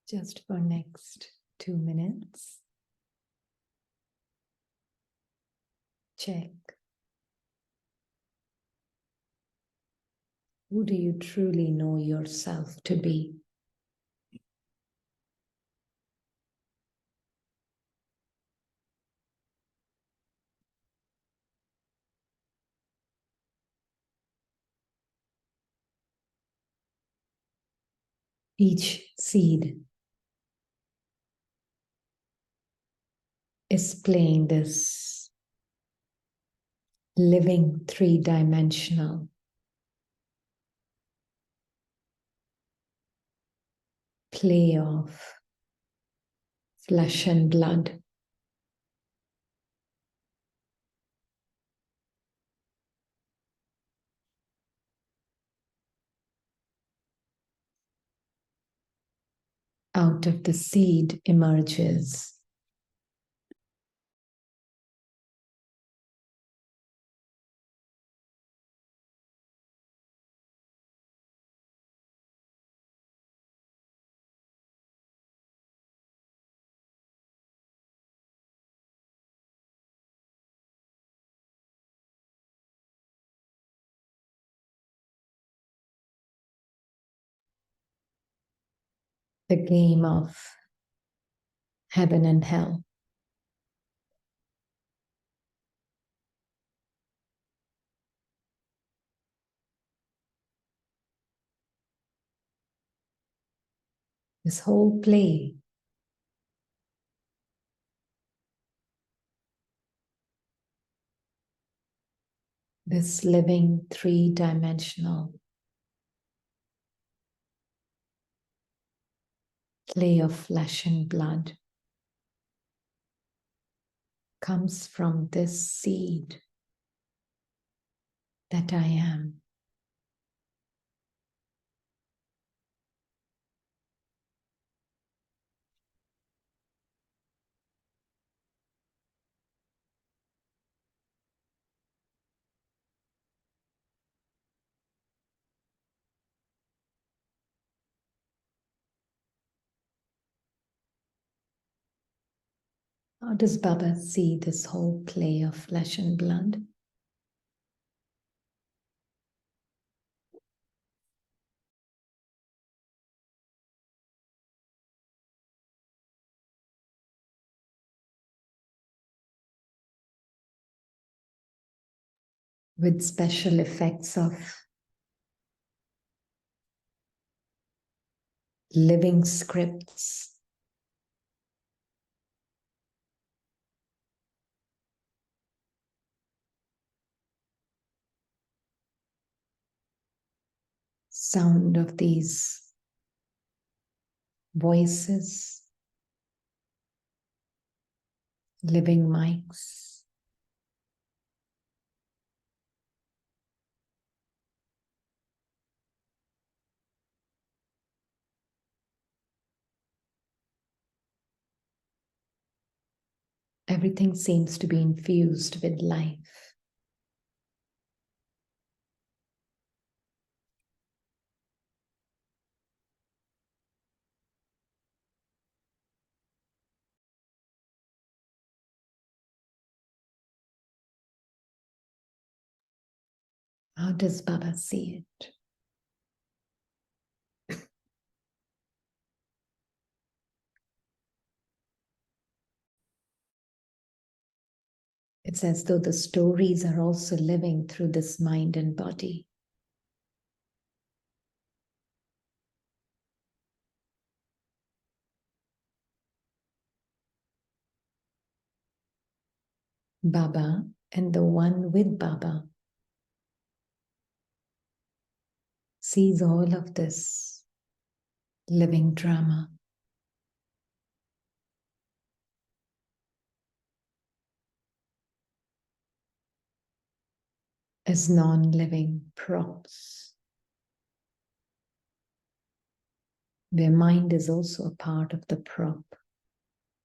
just for next 2 minutes. Check. Who do you truly know yourself to be? Each seed is playing this living three-dimensional play of flesh and blood. Out of the seed emerges the game of heaven and hell. This whole play this living three-dimensional play of flesh and blood comes from this seed that I am. How does Baba see this whole play of flesh and blood? With special effects of living scripts. Sound of these voices, living mics. Everything seems to be infused with life. How does Baba see it? It's as though the stories are also living through this mind and body. Baba and the one with Baba sees all of this living drama. As non-living props. Their mind is also a part of the prop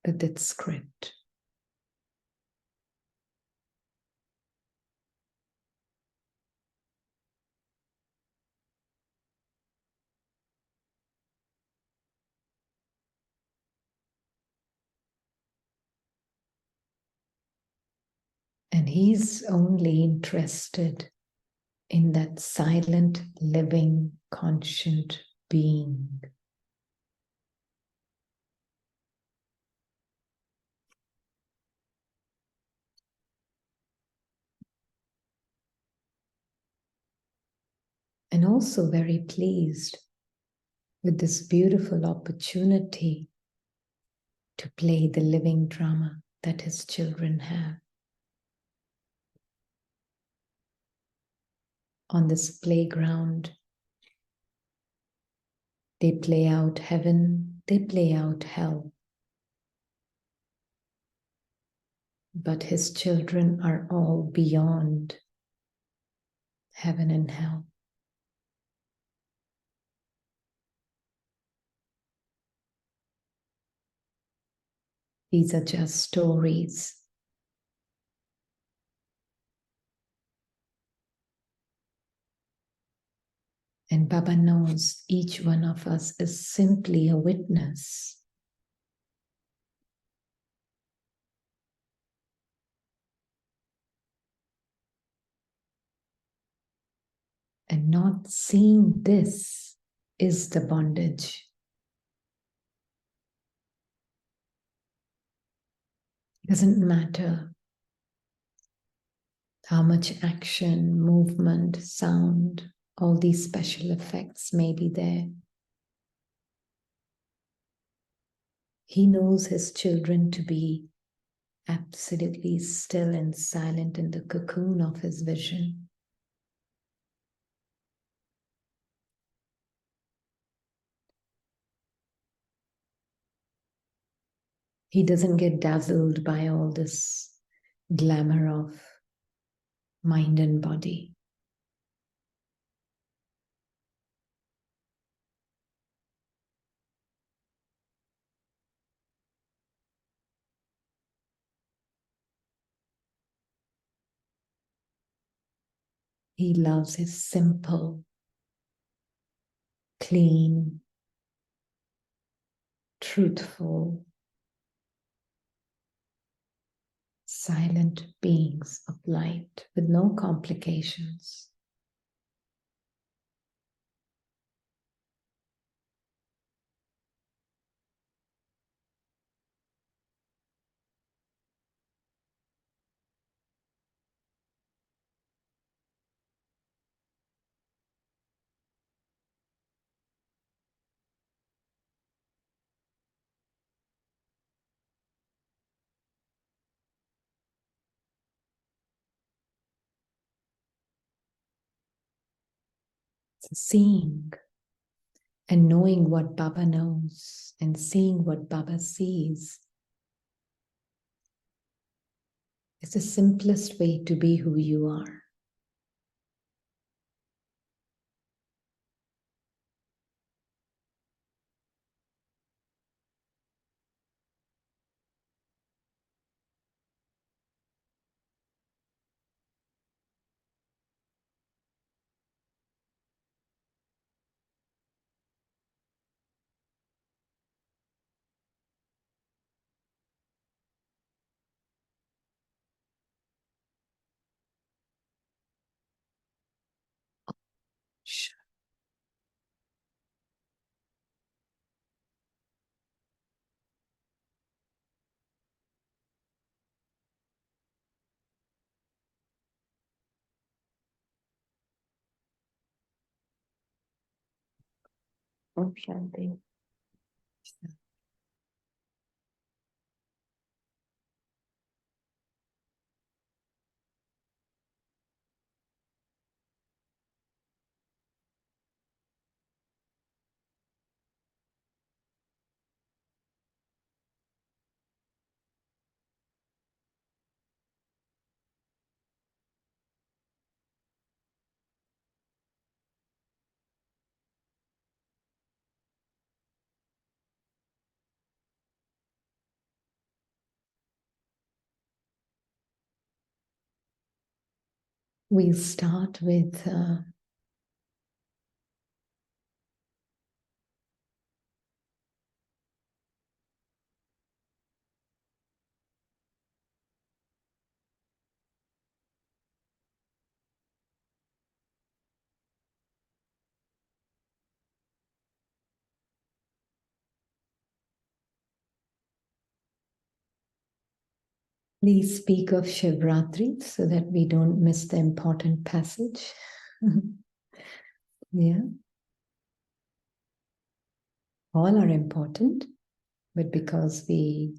with its script. And he's only interested in that silent, living, conscient being. And also very pleased with this beautiful opportunity to play the living drama that his children have. On this playground, they play out heaven, they play out hell. But his children are all beyond heaven and hell. These are just stories. And Baba knows each one of us is simply a witness. And not seeing this is the bondage. It doesn't matter how much action, movement, sound, all these special effects may be there. He knows his children to be absolutely still and silent in the cocoon of his vision. He doesn't get dazzled by all this glamour of mind and body. He loves his simple, clean, truthful, silent beings of light with no complications. So seeing and knowing what Baba knows and seeing what Baba sees is the simplest way to be who you are. Om Shanti. We'll start with Please speak of Shivratri so that we don't miss the important passage. Yeah. All are important, but because we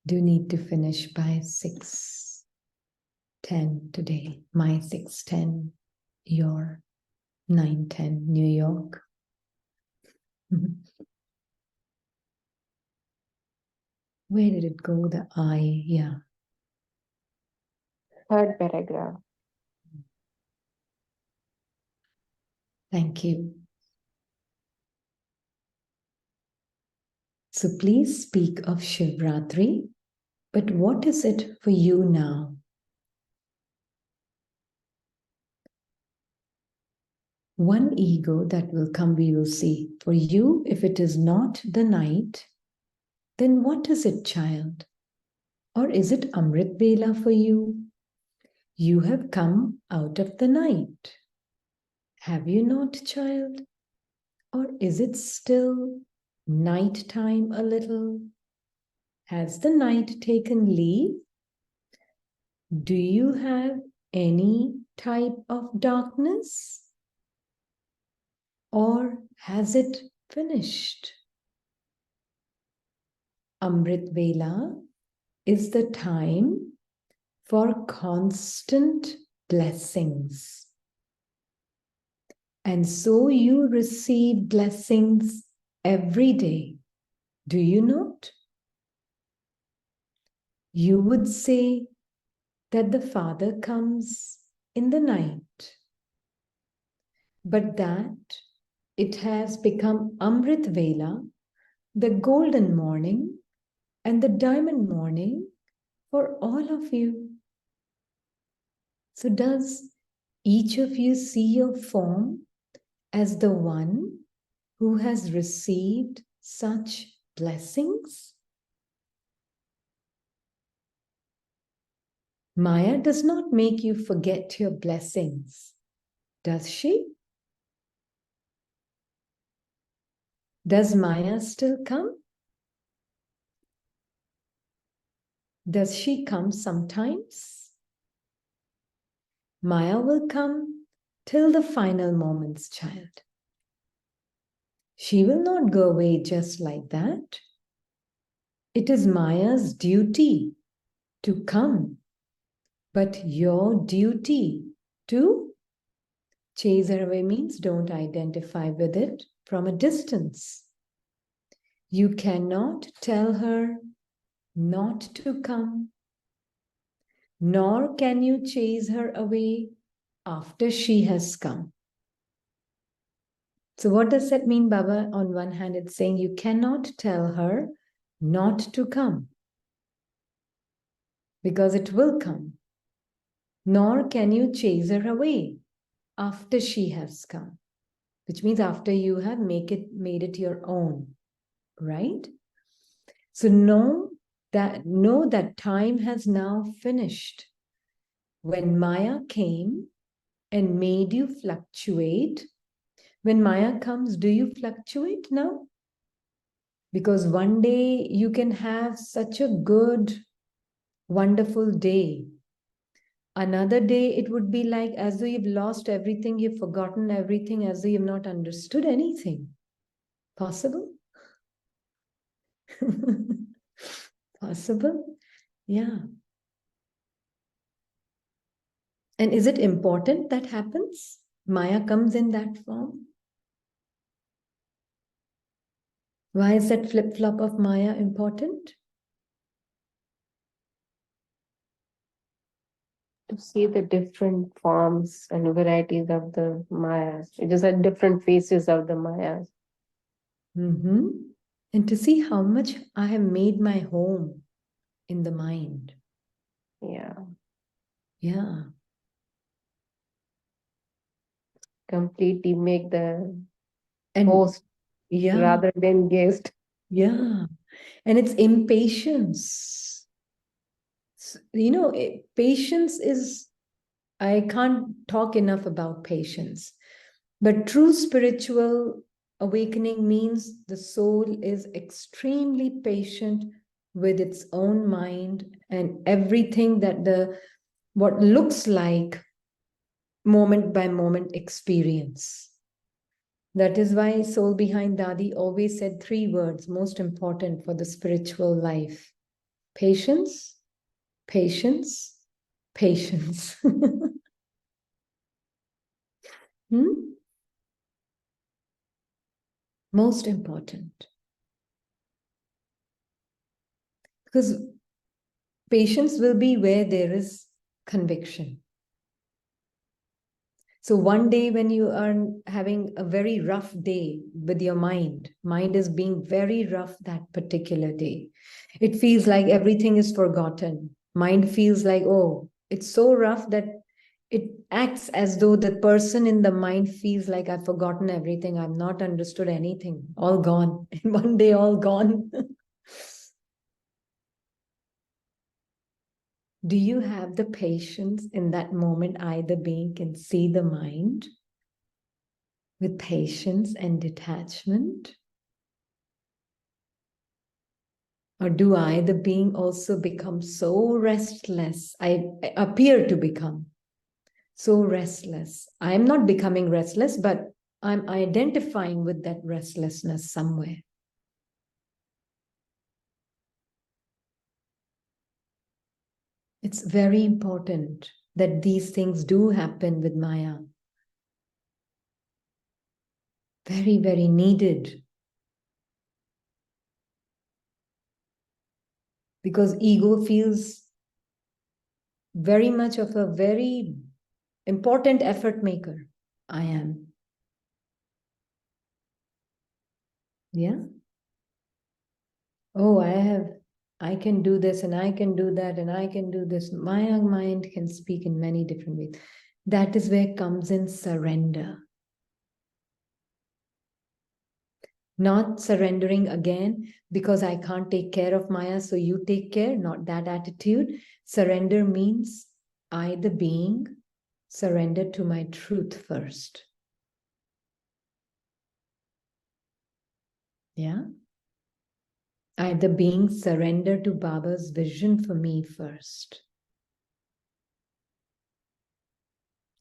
do need to finish by 6:10 today, my 6:10, your 9:10, New York. Where did it go? The I, yeah. Third paragraph. Thank you. So please speak of Shivratri, but what is it for you now? One ego that will come, we will see. For you, if it is not the night, then what is it, child? Or is it Amrit Vela for you? You have come out of the night. Have you not, child? Or is it still night time a little? Has the night taken leave? Do you have any type of darkness? Or has it finished? Amrit Vela is the time for constant blessings. And so you receive blessings every day. Do you not? You would say that the Father comes in the night, but that it has become Amrit Vela, the golden morning and the diamond morning for all of you. So does each of you see your form as the one who has received such blessings? Maya does not make you forget your blessings, does she? Does Maya still come? Does she come sometimes? Maya will come till the final moments, child. She will not go away just like that. It is Maya's duty to come, but your duty to chase her away means don't identify with it from a distance. You cannot tell her not to come, nor can you chase her away after she has come. So what does that mean, Baba? On one hand, it's saying you cannot tell her not to come because it will come, nor can you chase her away after she has come, which means after you have made it your own, right? So know that time has now finished. When Maya came and made you fluctuate, when Maya comes, do you fluctuate now? Because one day you can have such a good, wonderful day. Another day it would be like as though you've lost everything, you've forgotten everything, as though you've not understood anything. Possible? Possible? Yeah. And is it important that happens? Maya comes in that form? Why is that flip-flop of Maya important? To see the different forms and varieties of the Mayas. It just had different faces of the Mayas. Mm-hmm. And to see how much I have made my home in the mind. Yeah. Yeah. Completely make the And host yeah, rather than guest. yeah. And it's impatience. You know, patience is, I can't talk enough about patience. But true spiritual awakening means the soul is extremely patient with its own mind and everything that what looks like moment by moment experience. That is why Soul Behind Dadi always said 3 words most important for the spiritual life: patience, patience, patience. Most important. Because patience will be where there is conviction. So one day when you are having a very rough day with your mind is being very rough that particular day. It feels like everything is forgotten. Mind feels like, oh, it's so rough that it acts as though the person in the mind feels like, I've forgotten everything. I've not understood anything. All gone. In one day, all gone. Do you have the patience in that moment? Either being can see the mind with patience and detachment? Or do I, the being, also become so restless? I appear to become so restless. I'm not becoming restless, but I'm identifying with that restlessness somewhere. It's very important that these things do happen with Maya. Very, very needed. Because ego feels very much of a very important effort maker. I am. Yeah. Oh, I can do this and I can do that and I can do this. My mind can speak in many different ways. That is where comes in surrender. Not surrendering again because I can't take care of Maya, so you take care, not that attitude. Surrender means I, the being, surrender to my truth first. Yeah? I, the being, surrender to Baba's vision for me first.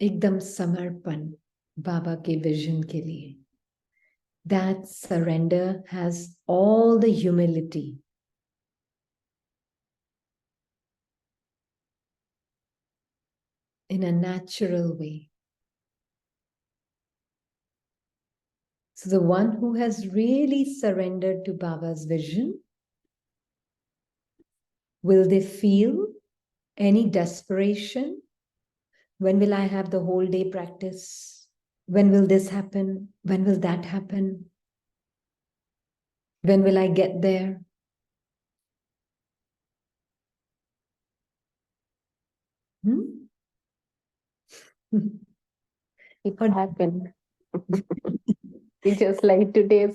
एकदम समर्पण बाबा के vision के लिए. That surrender has all the humility. In a natural way. So the one who has really surrendered to Baba's vision, will they feel any desperation? When will I have the whole day practice? When will this happen? When will that happen? When will I get there? It happened. It's just like today,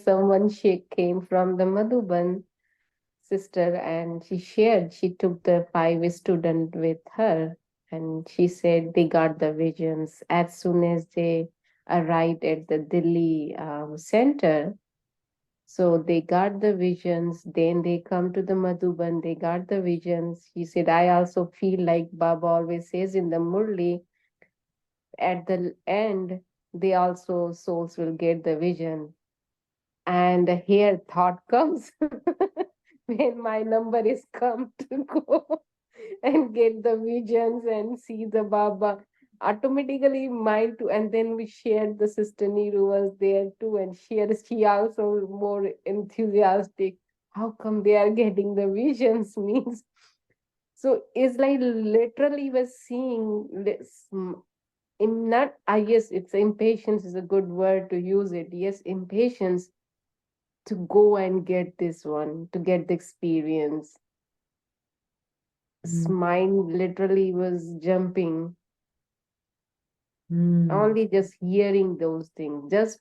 she came from the Madhuban sister and she took the 5 students with her, and she said they got the visions as soon as they arrived at the Delhi center. So they got the visions, then they come to the Madhuban, they got the visions. She said, I also feel like Baba always says in the Murli, at the end, they also souls will get the vision. And here thought comes when my number is come to go and get the visions and see the Baba. Automatically mind too, and then we shared the sister Niru was there too, and she also more enthusiastic. How come they are getting the visions? Means so it's like literally was seeing this in not I guess it's impatience is a good word to use it. Yes, impatience to go and get this one, to get the experience. Mind literally was jumping. Only just hearing those things, just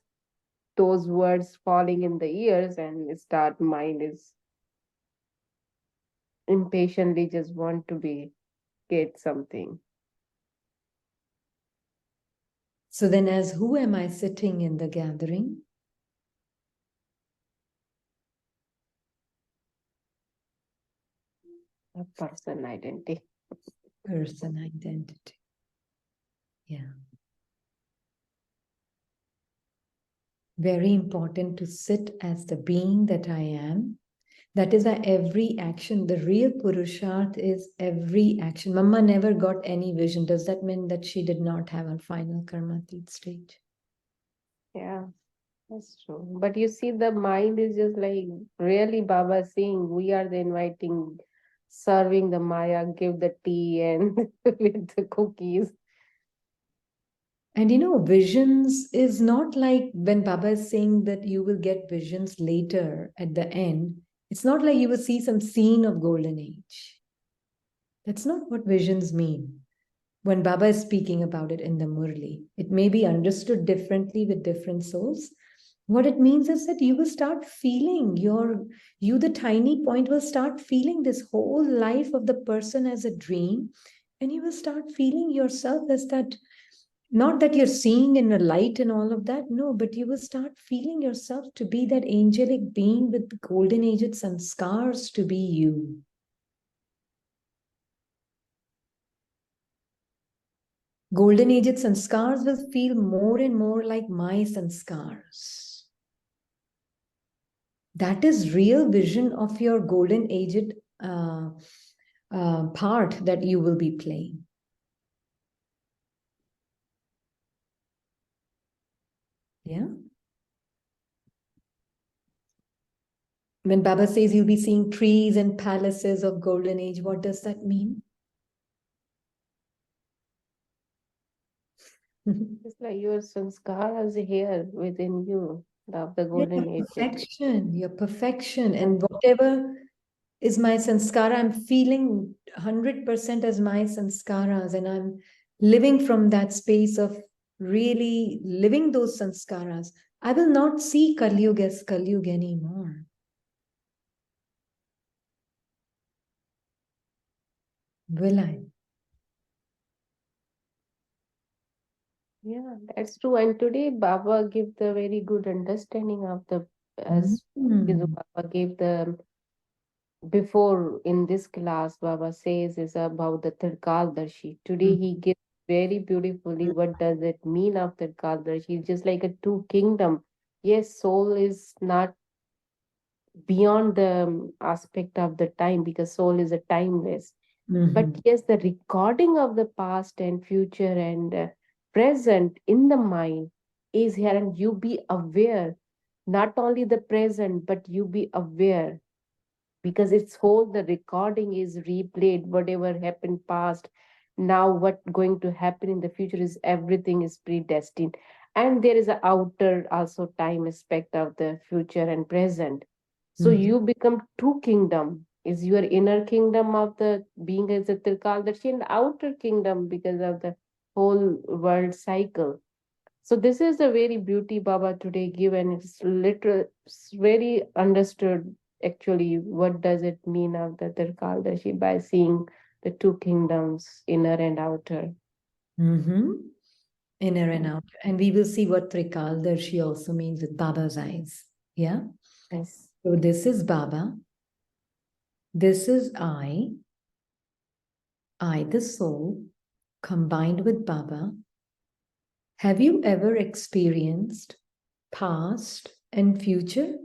those words falling in the ears, and start mind is impatiently just want to be get something. So then, as who am I sitting in the gathering? A person identity. Person identity. Yeah. Very important to sit as the being that I am. That is why every action, the real Purusharth is every action. Mama never got any vision. Does that mean that she did not have her final karmatit stage? Yeah, that's true. But you see, the mind is just like really Baba saying, we are the inviting, serving the Maya, give the tea and with the cookies. And you know, visions is not like when Baba is saying that you will get visions later at the end. It's not like you will see some scene of golden age. That's not what visions mean. When Baba is speaking about it in the Murli, it may be understood differently with different souls. What it means is that you will start feeling you, the tiny point, will start feeling this whole life of the person as a dream. And you will start feeling yourself as that, not that you're seeing in a light and all of that, no, but you will start feeling yourself to be that angelic being with golden aged sanskars to be you. Golden aged sanskars will feel more and more like my sanskars. That is real vision of your golden aged part that you will be playing. Yeah. When Baba says you'll be seeing trees and palaces of golden age, what does that mean? It's like your sanskara is here within you, of the Yeah, golden age. your perfection, and whatever is my sanskara, I'm feeling 100% as my sanskaras, and I'm living from that space of really living those sanskaras. I will not see Kali Yuga as Kali Yuga anymore. Will I? Yeah, that's true. And today Baba gave the very good understanding of the, as Kizu Mm. Baba gave the, before in this class Baba says is about the Trikaaldarshi. Today he gives very beautifully what does it mean of Trikaaldarshi. It's just like a two kingdom. Yes, soul is not beyond the aspect of the time, because soul is a timeless. But Mhm. yes, the recording of the past and future and present in the mind is here, and you be aware, not only the present, but you be aware, because it's whole the recording is replayed, whatever happened past, now what going to happen in the future, is everything is predestined. And there is a outer also time aspect of the future and present. So Mhm. you become two kingdom, is your inner kingdom of the being as a Trikaaldarshi, and outer kingdom because of the whole world cycle. So this is the very beauty Baba today give, and it's literal, it's very understood actually what does it mean of the Trikaaldarshi by seeing the two kingdoms, inner and outer. Mhm. Inner and Mm. outer. And we will see what Trikaaldarshi also means with Baba's eyes. Yeah. Yes. So this is Baba. This is I, the soul, combined with Baba. Have you ever experienced past and future?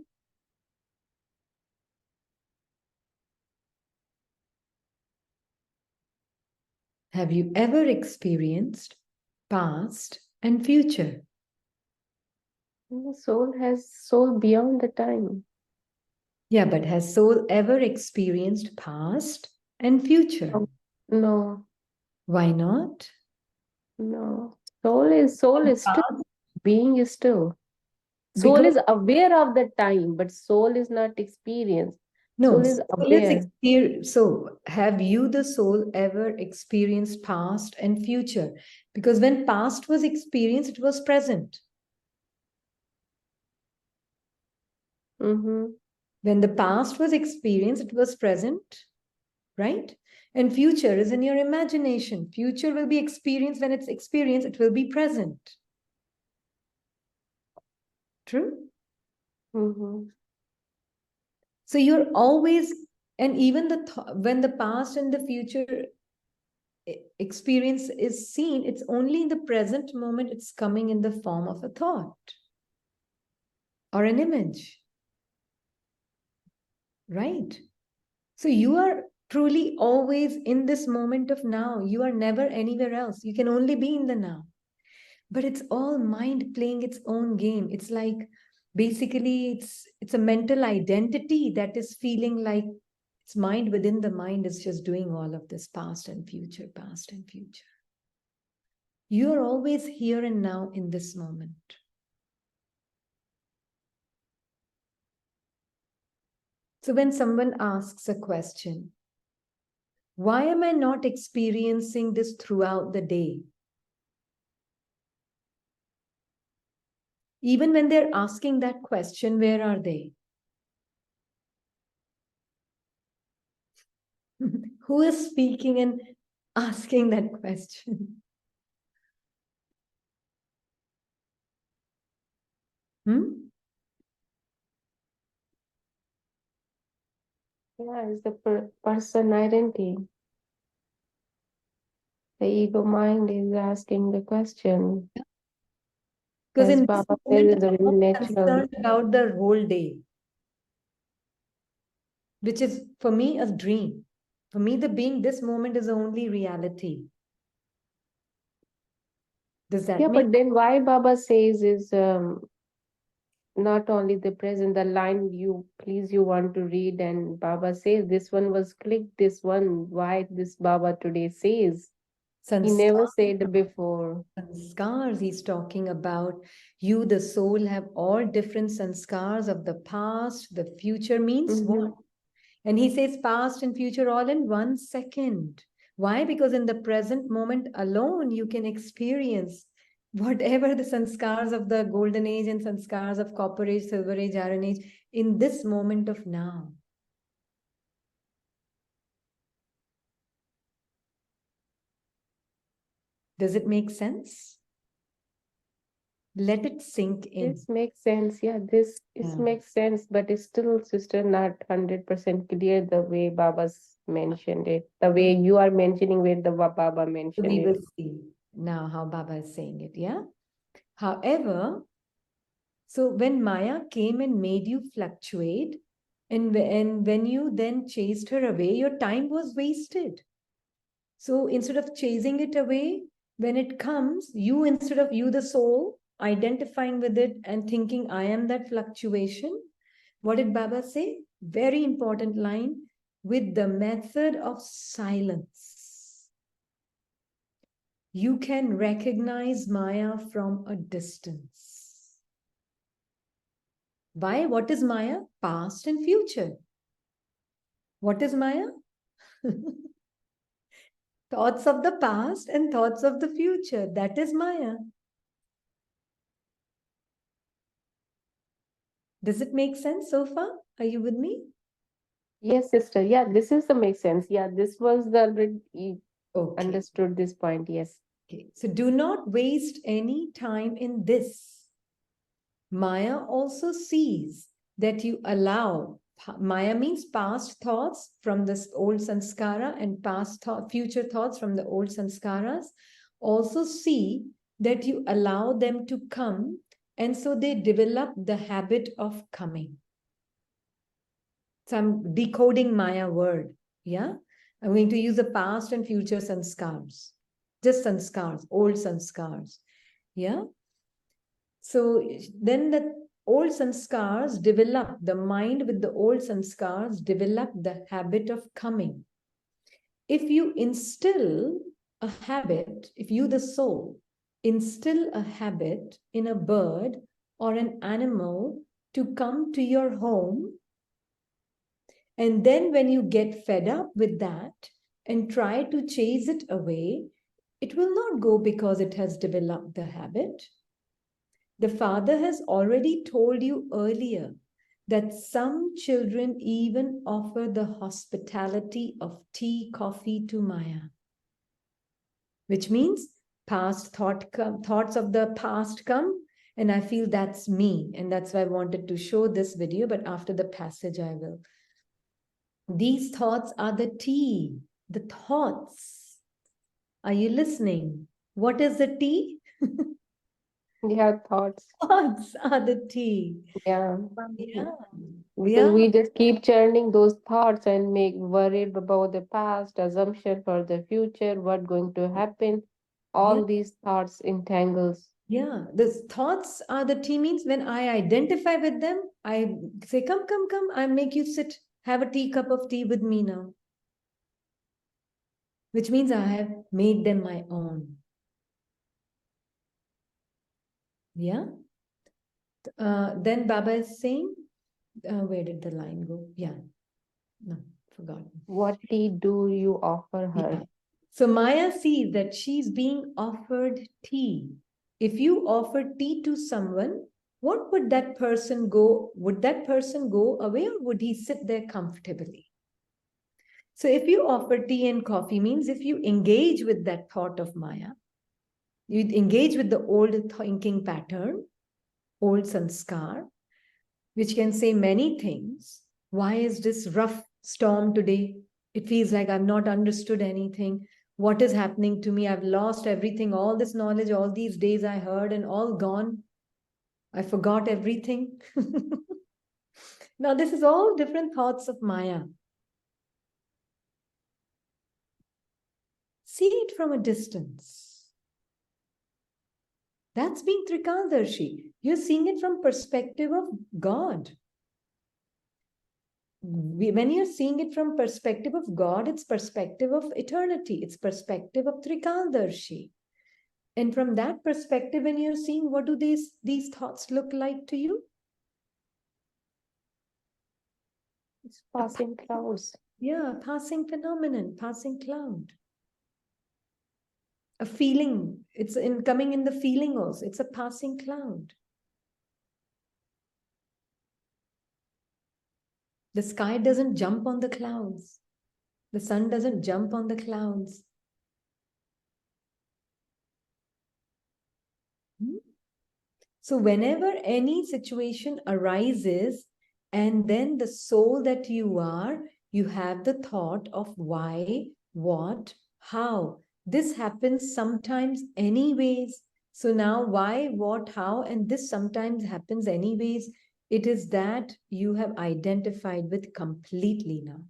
Have you ever experienced past and future? The soul has soul beyond the time. Yeah, but has soul ever experienced past and future? No, no, Why not? no. Soul is still Past, being is still. Soul because is aware of the time, but soul is not experienced. no, Soul is soul is aware. experience. So, have you, the soul, ever experienced past and future? Because when past was experienced, it was present. Mm-hmm. When the past was experienced, it was present, right? And future is in your imagination. Future will be experienced. When it's experienced, it will be present. True? Mm-hmm. So you're always And even when the past and the future experience is seen, it's only in the present moment it's coming in the form of a thought or an image. Right? So you are truly always in this moment of now. You are never anywhere else. You can only be in the now. But it's all mind playing its own game. It's like basically it's a mental identity that is feeling like it's mind within the mind is just doing all of this past and future, past and future. You are always here and now in this moment. So when someone asks a question, why am I not experiencing this throughout the day? Even when they're asking that question, where are they? Who is speaking and asking that question? Hmm? Yeah, it's the person identity. The ego mind is asking the question. Because As in this Baba says, moment, it's a I'm very natural. concerned about the whole day, which is for me a dream. For me, the being this moment is the only reality. Does that Yeah, make but then why Baba says is not only the present, the line you please you want to read, and Baba says this one was clicked, this one, why this Baba today says. He never said before. sanskars? He's talking about you, the soul, have all different sanskars of the past, the future means what? And he says past and future all in 1 second. Why? Because in the present moment alone, you can experience whatever the sanskars of the golden age and sanskars of copper age, silver age, iron age in this moment of now. Does it make sense? Let it sink in. This makes sense. Yeah, this makes sense, but it's still, sister, not 100% clear the way Baba's mentioned it. The way you are mentioning where the Baba mentioned We it. will see now how Baba is saying it, yeah? However, so when Maya came and made you fluctuate, and when you then chased her away, your time was wasted. So instead of chasing it away, when it comes, you, instead of you, the soul, identifying with it and thinking, I am that fluctuation, what did Baba say? Very important line, with the method of silence. You can recognize Maya from a distance. Why? What is Maya? Past and future. What is Maya? Thoughts of the past and thoughts of the future. That is Maya. Does it make sense so far? Are you with me? Yes, sister. Yeah, this is the make sense. Yeah, this was the Okay. understood this point. Yes. Okay. So do not waste any time in this. Maya also sees that you allow. Maya means past thoughts from this old sanskara and future thoughts from the old sanskaras. Also see that you allow them to come, and so they develop the habit of coming. So I'm decoding Maya word. Yeah. I'm going to use the past and future sanskars. Just sanskars, old sanskars. Yeah. So then the old sanskars develop, the mind with the old sanskars develop the habit of coming. If you instill a habit, if you, the soul, instill a habit in a bird or an animal to come to your home, and then when you get fed up with that and try to chase it away, it will not go because it has developed the habit. The father has already told you earlier that some children even offer the hospitality of tea, coffee to Maya, which means thoughts of the past come, and I feel that's me, and that's why I wanted to show this video, but after the passage I will These thoughts are the tea. The thoughts. Are you listening? What is the tea? Yeah, thoughts. Thoughts are the tea. Yeah. Yeah. Because Yeah. we just keep churning those thoughts and make worried about the past, assumption for the future, what going to happen. Yeah. All these thoughts entangles. Yeah. The thoughts are the tea means when I identify with them, I say, come, come, come, I make you sit, have a teacup of tea with me now. Which means I have made them my own. Yeah. Then Baba is saying, where did the line go? Yeah. No, forgotten. What tea do you offer her? Yeah. So Maya sees that she's being offered tea. If you offer tea to someone, what would that person go? Would that person go away or would he sit there comfortably? So if you offer tea and coffee means if you engage with that thought of Maya, you engage with the old thinking pattern, old sanskar, which can say many things. Why is this rough storm today? It feels like I've not understood anything. What is happening to me? I've lost everything, all this knowledge, all these days I heard, and all gone. I forgot everything. Now, this is all different thoughts of Maya. See it from a distance. That's being Trikaaldarshi. You're seeing it from perspective of God. When you're seeing it from perspective of God, it's perspective of eternity. It's perspective of Trikaaldarshi. And from that perspective, when you're seeing what do these thoughts look like to you? It's passing clouds. Yeah, passing phenomenon, passing cloud. A feeling. It's in coming in the feeling also. It's a passing cloud. The sky doesn't jump on the clouds. The sun doesn't jump on the clouds. So whenever any situation arises, and then the soul that you are, you have the thought of why, what, how. This happens sometimes anyways. So now why, what, how, and this sometimes happens anyways. It is that you have identified with completely now.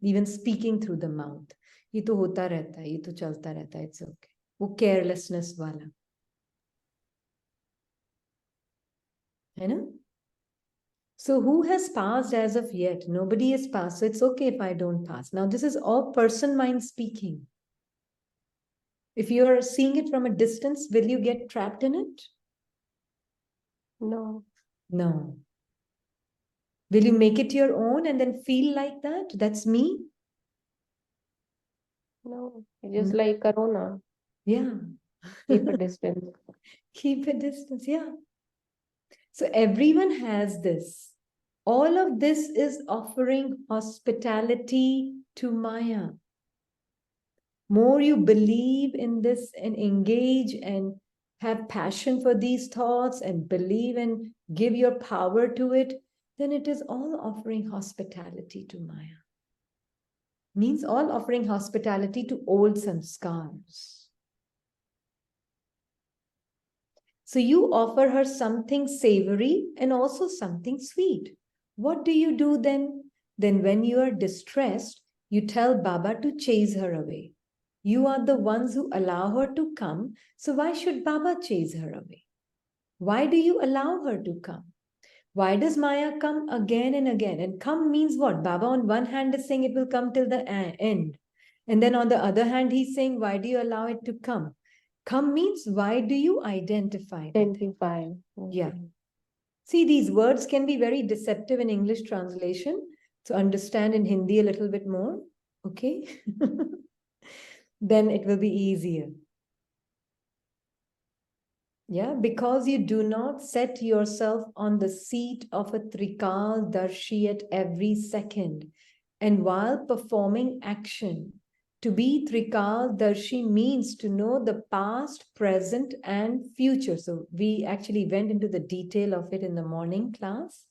Even speaking through the mouth. ये तो होता रहता है, ये तो चलता रहता है, it's okay. वो carelessness वाला. है ना? So who has passed as of yet? Nobody has passed. So it's okay if I don't pass. Now, this is all person mind speaking. If you're seeing it from a distance, will you get trapped in it? No. No. Will you make it your own and then feel like that? That's me? No. Just like Corona. Yeah. Keep a distance. Keep a distance. Yeah. So everyone has this. All of this is offering hospitality to Maya. More you believe in this and engage and have passion for these thoughts and believe and give your power to it, then it is all offering hospitality to Maya. Means all offering hospitality to old sanskars. So you offer her something savory and also something sweet. What do you do then? Then when you are distressed, you tell Baba to chase her away. You are the ones who allow her to come. So why should Baba chase her away? Why do you allow her to come? Why does Maya come again and again? And come means what? Baba on one hand is saying it will come till the end. And then on the other hand, he's saying, why do you allow it to come? Come means why do you identify with it? Identify. Yeah. See, these words can be very deceptive in English translation. So understand in Hindi a little bit more. Okay. Then it will be easier. Yeah, because you do not set yourself on the seat of a Trikaaldarshi at every second. And while performing action, to be Trikaaldarshi means to know the past, present, and future. So we actually went into the detail of it in the morning class.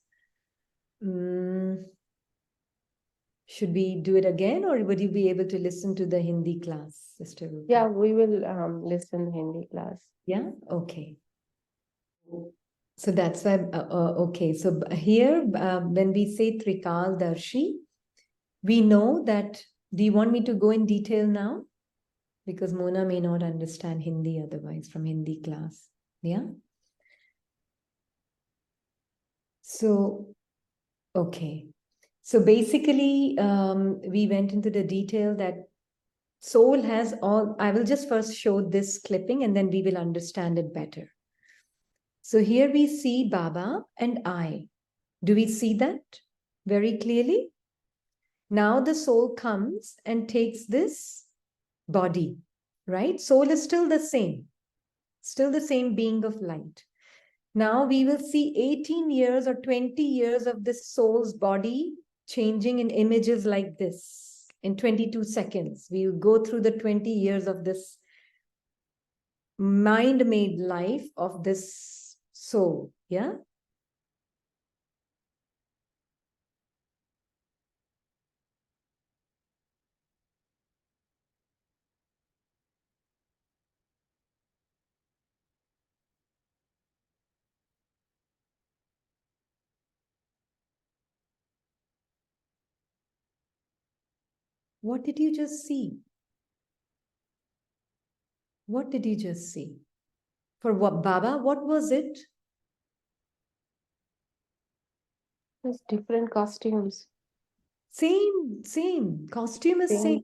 Should we do it again, or would you be able to listen to the Hindi class, Sister Rupa? Yeah, we will listen Hindi class. Yeah? Okay. So that's why, okay. So here, when we say Trikaaldarshi, we know that, do you want me to go in detail now? Because Mona may not understand Hindi otherwise from Hindi class. Yeah? So, okay. So basically, we went into the detail that soul has all, I will just first show this clipping and then we will understand it better. So here we see Baba and I. Do we see that very clearly? Now the soul comes and takes this body, right? Soul is still the same being of light. Now we will see 18 years or 20 years of this soul's body changing in images like this in 22 seconds. We will go through the 20 years of this mind-made life of this soul, yeah? What did you just see? What did you just see? For what, Baba, what was it? There's different costumes. Same. Costume is same.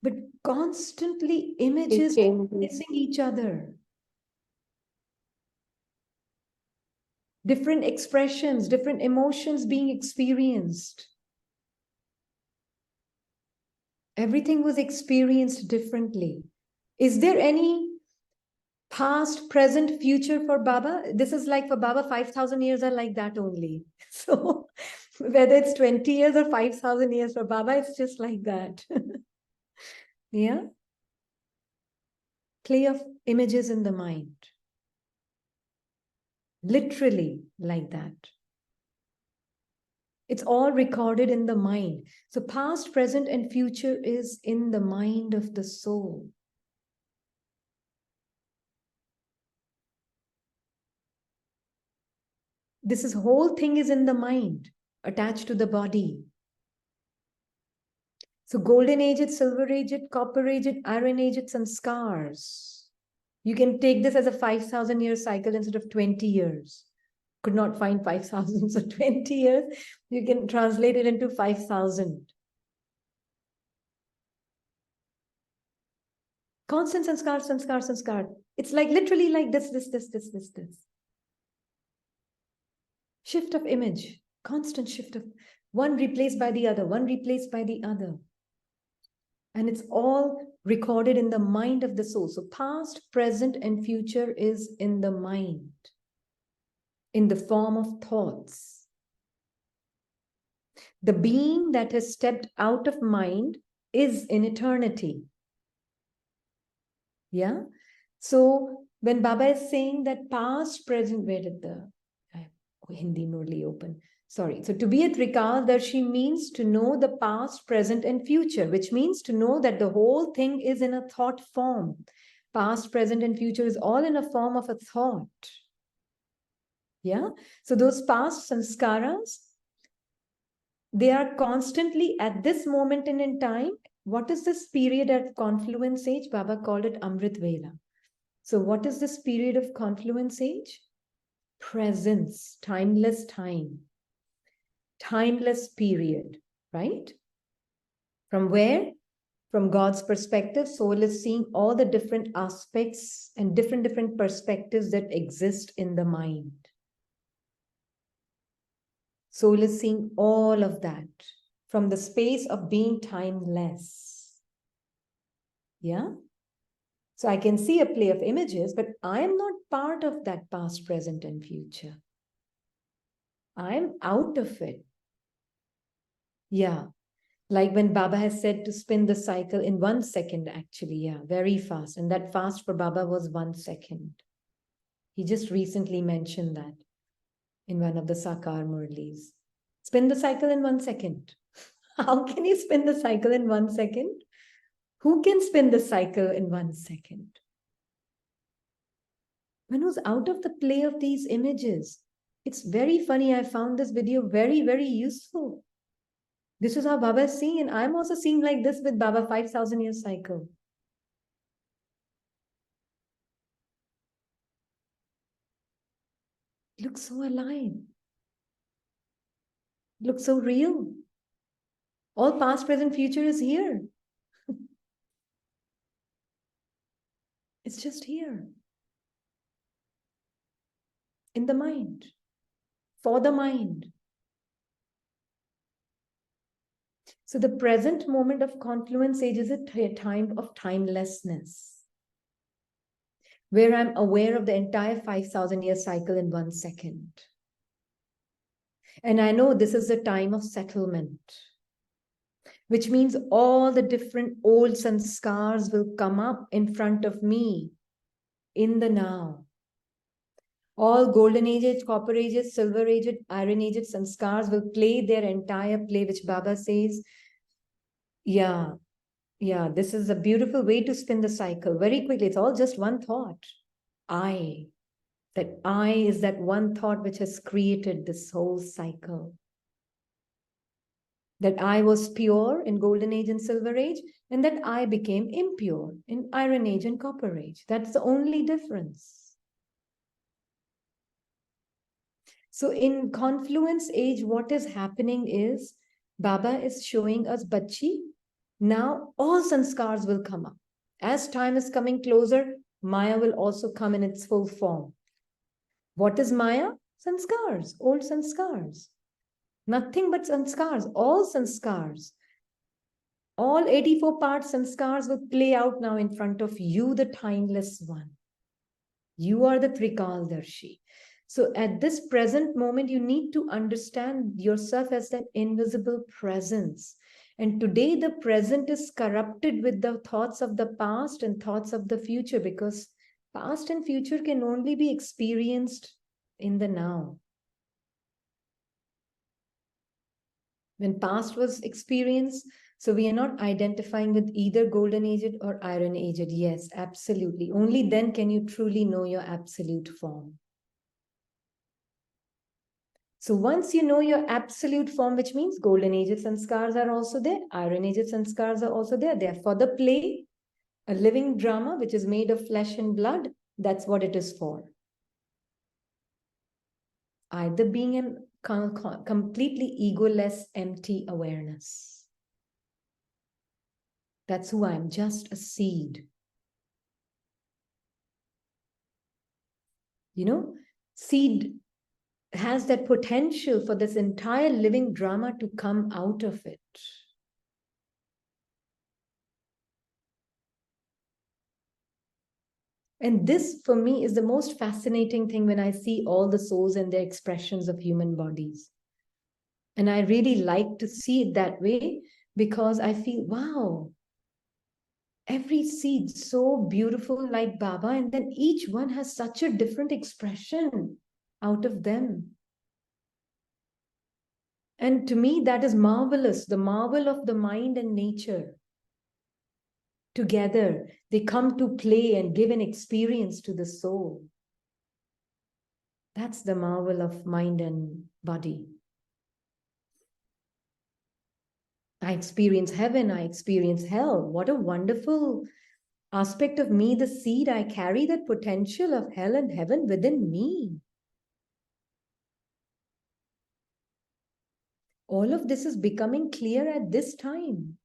But constantly images missing each other. Different expressions, different emotions being experienced. Everything was experienced differently. Is there any past, present, future for Baba? This is like for Baba, 5,000 years are like that only. So whether it's 20 years or 5,000 years for Baba, it's just like that. Yeah? Play of images in the mind. Literally like that. It's all recorded in the mind. So past, present, and future is in the mind of the soul. This whole thing is in the mind, attached to the body. So golden age, silver age, copper age, iron age, sanskars. You can take this as a 5,000 year cycle instead of 20 years. Could not find 5,000, so 20 years. You can translate it into 5,000. Constant sanskar. It's like literally like this. Shift of image, constant shift of one replaced by the other, one replaced by the other. And it's all recorded in the mind of the soul. So past, present, and future is in the mind, in the form of thoughts. The being that has stepped out of mind is in eternity. Yeah? So when Baba is saying that past, present, where did the Hindi Murli open? Sorry. So to be a Trikaaldarshi means to know the past, present, and future, which means to know that the whole thing is in a thought form. Past, present, and future is all in a form of a thought. Yeah. So those past sanskaras, they are constantly at this moment in time. What is this period at confluence age? Baba called it Amrit Vela. So what is this period of confluence age? Presence, timeless time, timeless period, right? From where? From God's perspective, soul is seeing all the different aspects and different perspectives that exist in the mind. Soul is seeing all of that from the space of being timeless. Yeah? So I can see a play of images, but I am not part of that past, present, and future. I am out of it. Yeah. Like when Baba has said to spin the cycle in 1 second, actually, yeah, very fast. And that fast for Baba was 1 second. He just recently mentioned that in one of the Sakar Murlis. Spin the cycle in 1 second. How can you spin the cycle in 1 second? Who can spin the cycle in 1 second? When who's out of the play of these images? It's very funny. I found this video very, very useful. This is how Baba is seeing, and I'm also seeing like this with Baba 5,000 year cycle. It looks so alive. It looks so real. All past, present, future is here. It's just here. In the mind. For the mind. So the present moment of confluence age is a time of timelessness, where I'm aware of the entire 5,000 year cycle in 1 second. And I know this is a time of settlement, which means all the different old sanskars will come up in front of me in the now. All golden ages, copper ages, silver ages, iron ages, sanskars will play their entire play, which Baba says, yeah, this is a beautiful way to spin the cycle very quickly. It's all just one thought. That I is that one thought which has created this whole cycle. That I was pure in golden age and silver age, and that I became impure in iron age and copper age. That's the only difference. So in confluence age, what is happening is Baba is showing us, Bachi, now all sanskars will come up. As time is coming closer, Maya will also come in its full form. What is Maya? Sanskars, old sanskars. Nothing but sanskars, all sanskars. All 84 parts sanskars will play out now in front of you, the timeless one. You are the Trikaaldarshi. So at this present moment, you need to understand yourself as that invisible presence. And today the present is corrupted with the thoughts of the past and thoughts of the future, because past and future can only be experienced in the now. When past was experienced, so we are not identifying with either golden age or iron age. Yes, absolutely. Only then can you truly know your absolute form. So once you know your absolute form, which means golden age sanskars are also there, iron age sanskars are also there. They're for the play, a living drama which is made of flesh and blood. That's what it is for. Either being a completely egoless, empty awareness. That's who I am, just a seed. You know, seed has that potential for this entire living drama to come out of it. And this, for me, is the most fascinating thing when I see all the souls and their expressions of human bodies. And I really like to see it that way, because I feel, wow, every seed so beautiful like Baba, and then each one has such a different expression out of them. And to me, that is marvelous, the marvel of the mind and nature. Together, they come to play and give an experience to the soul. That's the marvel of mind and body. I experience heaven, I experience hell. What a wonderful aspect of me, the seed. I carry that potential of hell and heaven within me. All of this is becoming clear at this time.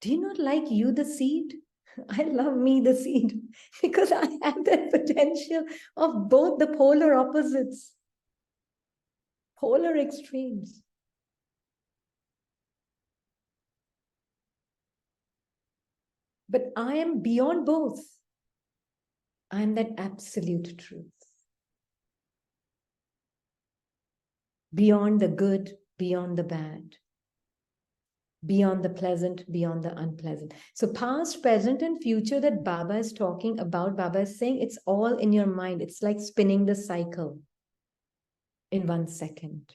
Do you not like you, the seed? I love me, the seed, because I have that potential of both the polar opposites, polar extremes. But I am beyond both. I am that absolute truth. Beyond the good, beyond the bad. beyond the pleasant, beyond the unpleasant. So past, present, and future that Baba is talking about, Baba is saying it's all in your mind. It's like spinning the cycle in 1 second.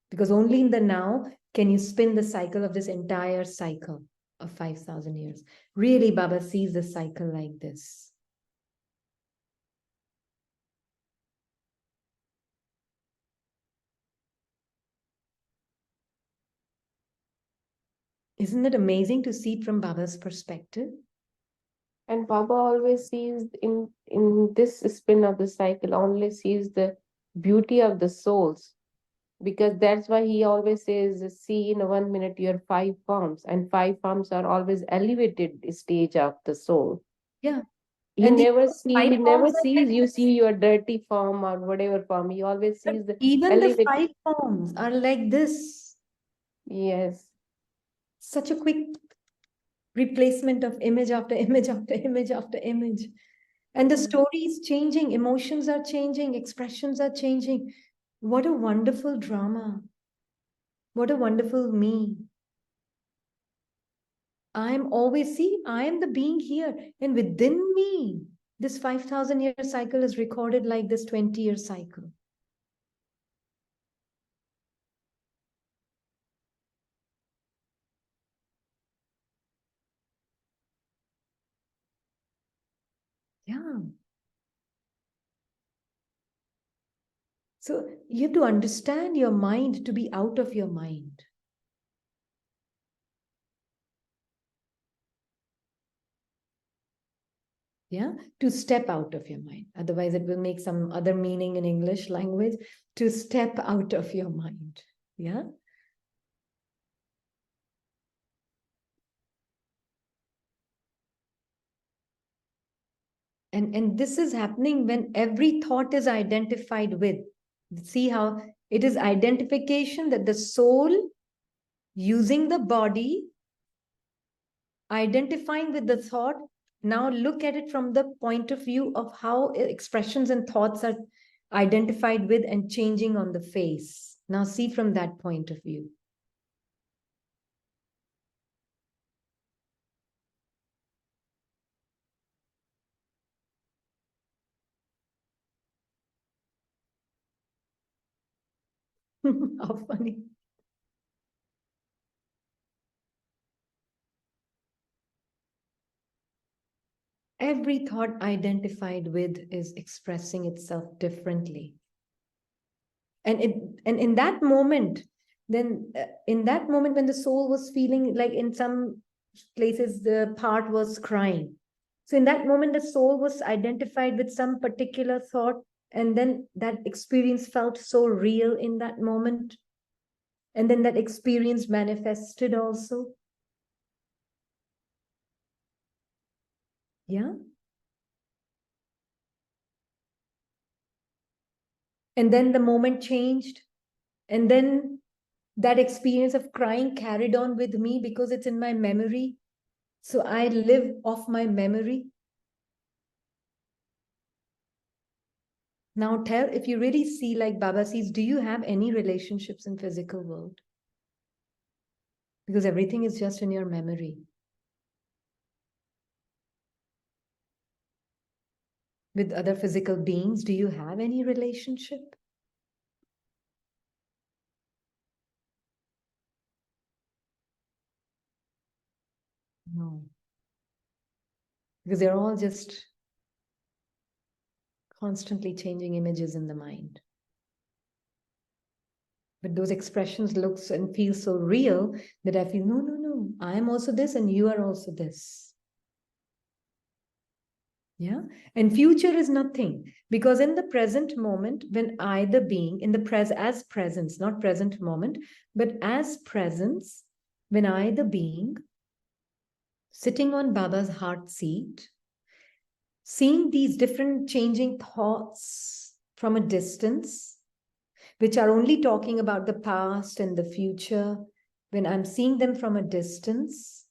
Because only in the now can you spin the cycle of this entire cycle of 5,000 years. Really, Baba sees the cycle like this. Isn't it amazing to see it from Baba's perspective? And Baba always sees in this spin of the cycle, only sees the beauty of the souls. Because that's why he always says, see in 1 minute your 5 forms, and 5 forms are always elevated stage of the soul. Yeah. He And the never five forms are sees like you this. see your dirty form or whatever form. He always But sees the even the elevated. 5 forms are like this. Yes. Such a quick replacement of image after image after image after image. And the story is changing, emotions are changing, expressions are changing. What a wonderful drama. What a wonderful me. I'm always, see, I am the being here. And within me, this 5,000 year cycle is recorded like this 20-year cycle. Yeah. So you have to understand your mind to be out of your mind. Yeah, to step out of your mind. Otherwise, it will make some other meaning in English language. To step out of your mind. Yeah. And this is happening when every thought is identified with. See how it is identification that the soul using the body, identifying with the thought. Now look at it from the point of view of how expressions and thoughts are identified with and changing on the face. Now see from that point of view. How funny. Every thought identified with is expressing itself differently. And in that moment, then in that moment when the soul was feeling like in some places the part was crying. So in that moment, the soul was identified with some particular thought, and then that experience felt so real in that moment. And then that experience manifested also. Yeah. And then the moment changed. And then that experience of crying carried on with me because it's in my memory. So I live off my memory. Now tell, if you really see like Baba sees, do you have any relationships in physical world? Because everything is just in your memory. With other physical beings, do you have any relationship? No. Because they're all just constantly changing images in the mind. But those expressions look and feel so real that I feel, no, no, no, I am also this and you are also this. Yeah. And future is nothing, because in the present moment, when I, the being, in the as presence, not present moment, but as presence, when I, the being, sitting on Baba's heart seat, seeing these different changing thoughts from a distance, which are only talking about the past and the future, when I'm seeing them from a distance,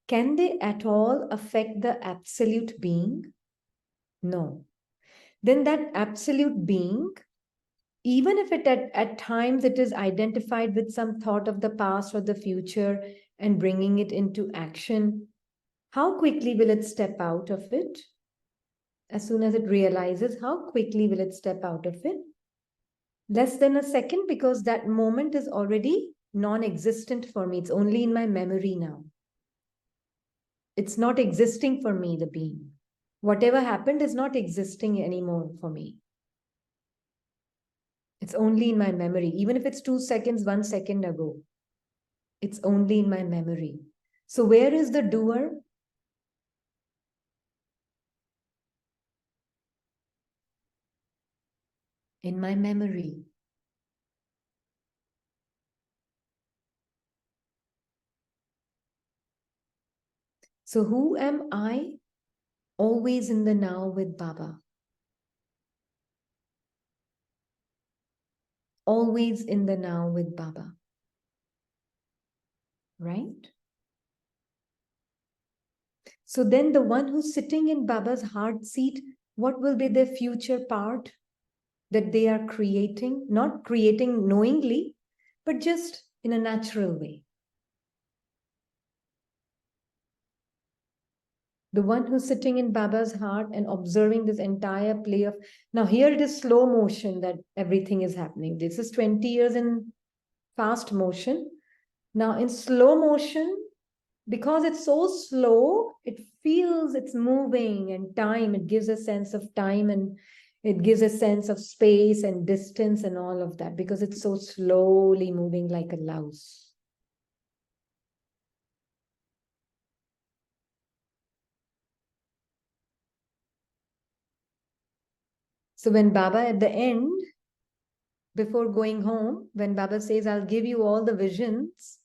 can they at all affect the absolute being? No. Then that absolute being even if it at times it is identified with some thought of the past or the future and bringing it into action, how quickly will it step out of it? As soon as it realizes, how quickly will it step out of it? Less than a second, because that moment is already non-existent for me. It's only in my memory now. It's not existing for me, the being. Whatever happened is not existing anymore for me. It's only in my memory. Even if it's 2 seconds, 1 second ago, it's only in my memory. So where is the doer? In my memory. So who am I? Always in the now with Baba. Always in the now with Baba. Right? So then the one who's sitting in Baba's heart seat, what will be their future part that they are creating? Not creating knowingly, but just in a natural way. The one who's sitting in Baba's heart and observing this entire play of, now here it is slow motion that everything is happening. This is 20 years in fast motion. Now in slow motion, because it's so slow, it feels it's moving, and time, it gives a sense of time, and it gives a sense of space and distance and all of that, because it's so slowly moving like a louse. So when Baba at the end, before going home, when Baba says, I'll give you all the visions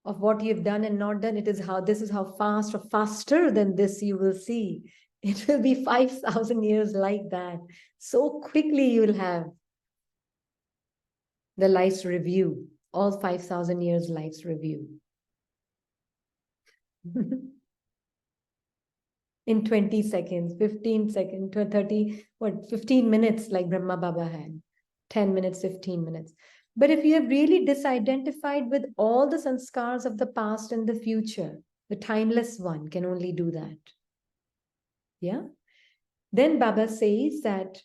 of what you've done and not done, this is how fast or faster than this you will see. It will be 5,000 years like that. So quickly you will have the life's review, all 5,000 years life's review. In 20 seconds, 15 seconds, 30, 15 minutes like Brahma Baba had. 10 minutes, 15 minutes. But if you have really disidentified with all the sanskars of the past and the future, the timeless one can only do that. Yeah. Then Baba says that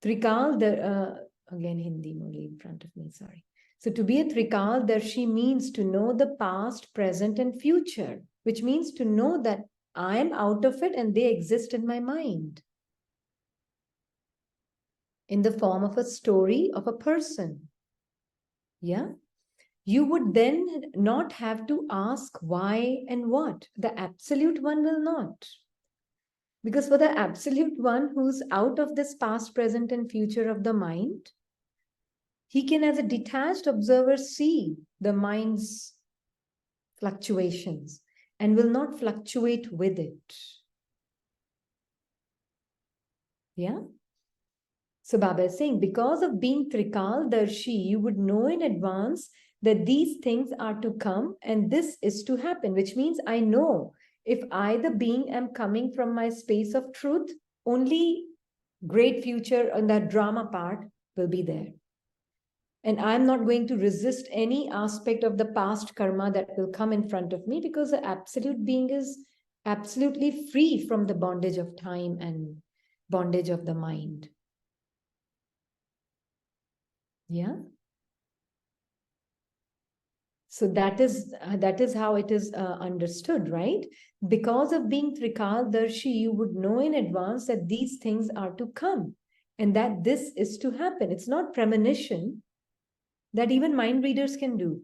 again Hindi only in front of me, sorry. So to be a Trikaaldarshi means to know the past, present, and future, which means to know that I am out of it and they exist in my mind in the form of a story of a person. Yeah. You would then not have to ask why and what. The absolute one will not. Because for the absolute one who's out of this past, present, and future of the mind, he can, as a detached observer, see the mind's fluctuations and will not fluctuate with it. Yeah? So Baba is saying, because of being Trikaaldarshi, you would know in advance that these things are to come and this is to happen, which means I know if I, the being, am coming from my space of truth, only great future and that drama part will be there. And I'm not going to resist any aspect of the past karma that will come in front of me, because the absolute being is absolutely free from the bondage of time and bondage of the mind. Yeah. So that is how it is understood, right? Because of being Trikaaldarshi, you would know in advance that these things are to come and that this is to happen. It's not premonition that even mind readers can do.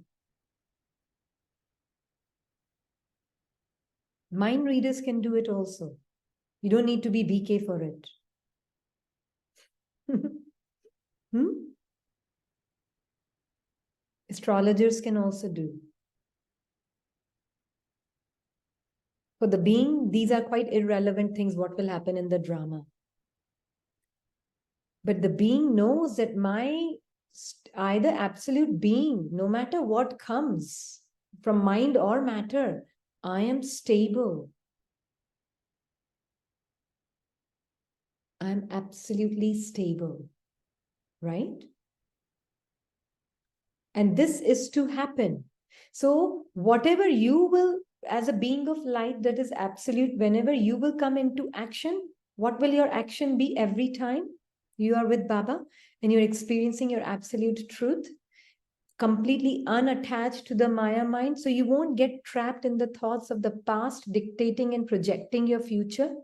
Mind readers can do it also. You don't need to be BK for it. Hmm? Astrologers can also do. For the being, these are quite irrelevant things, what will happen in the drama. But the being knows that I, the absolute being, no matter what comes from mind or matter, I am stable. I'm absolutely stable, right? And this is to happen. So whatever you will, as a being of light that is absolute, whenever you will come into action, what will your action be every time you are with Baba and you're experiencing your absolute truth, completely unattached to the Maya mind? So you won't get trapped in the thoughts of the past dictating and projecting your future.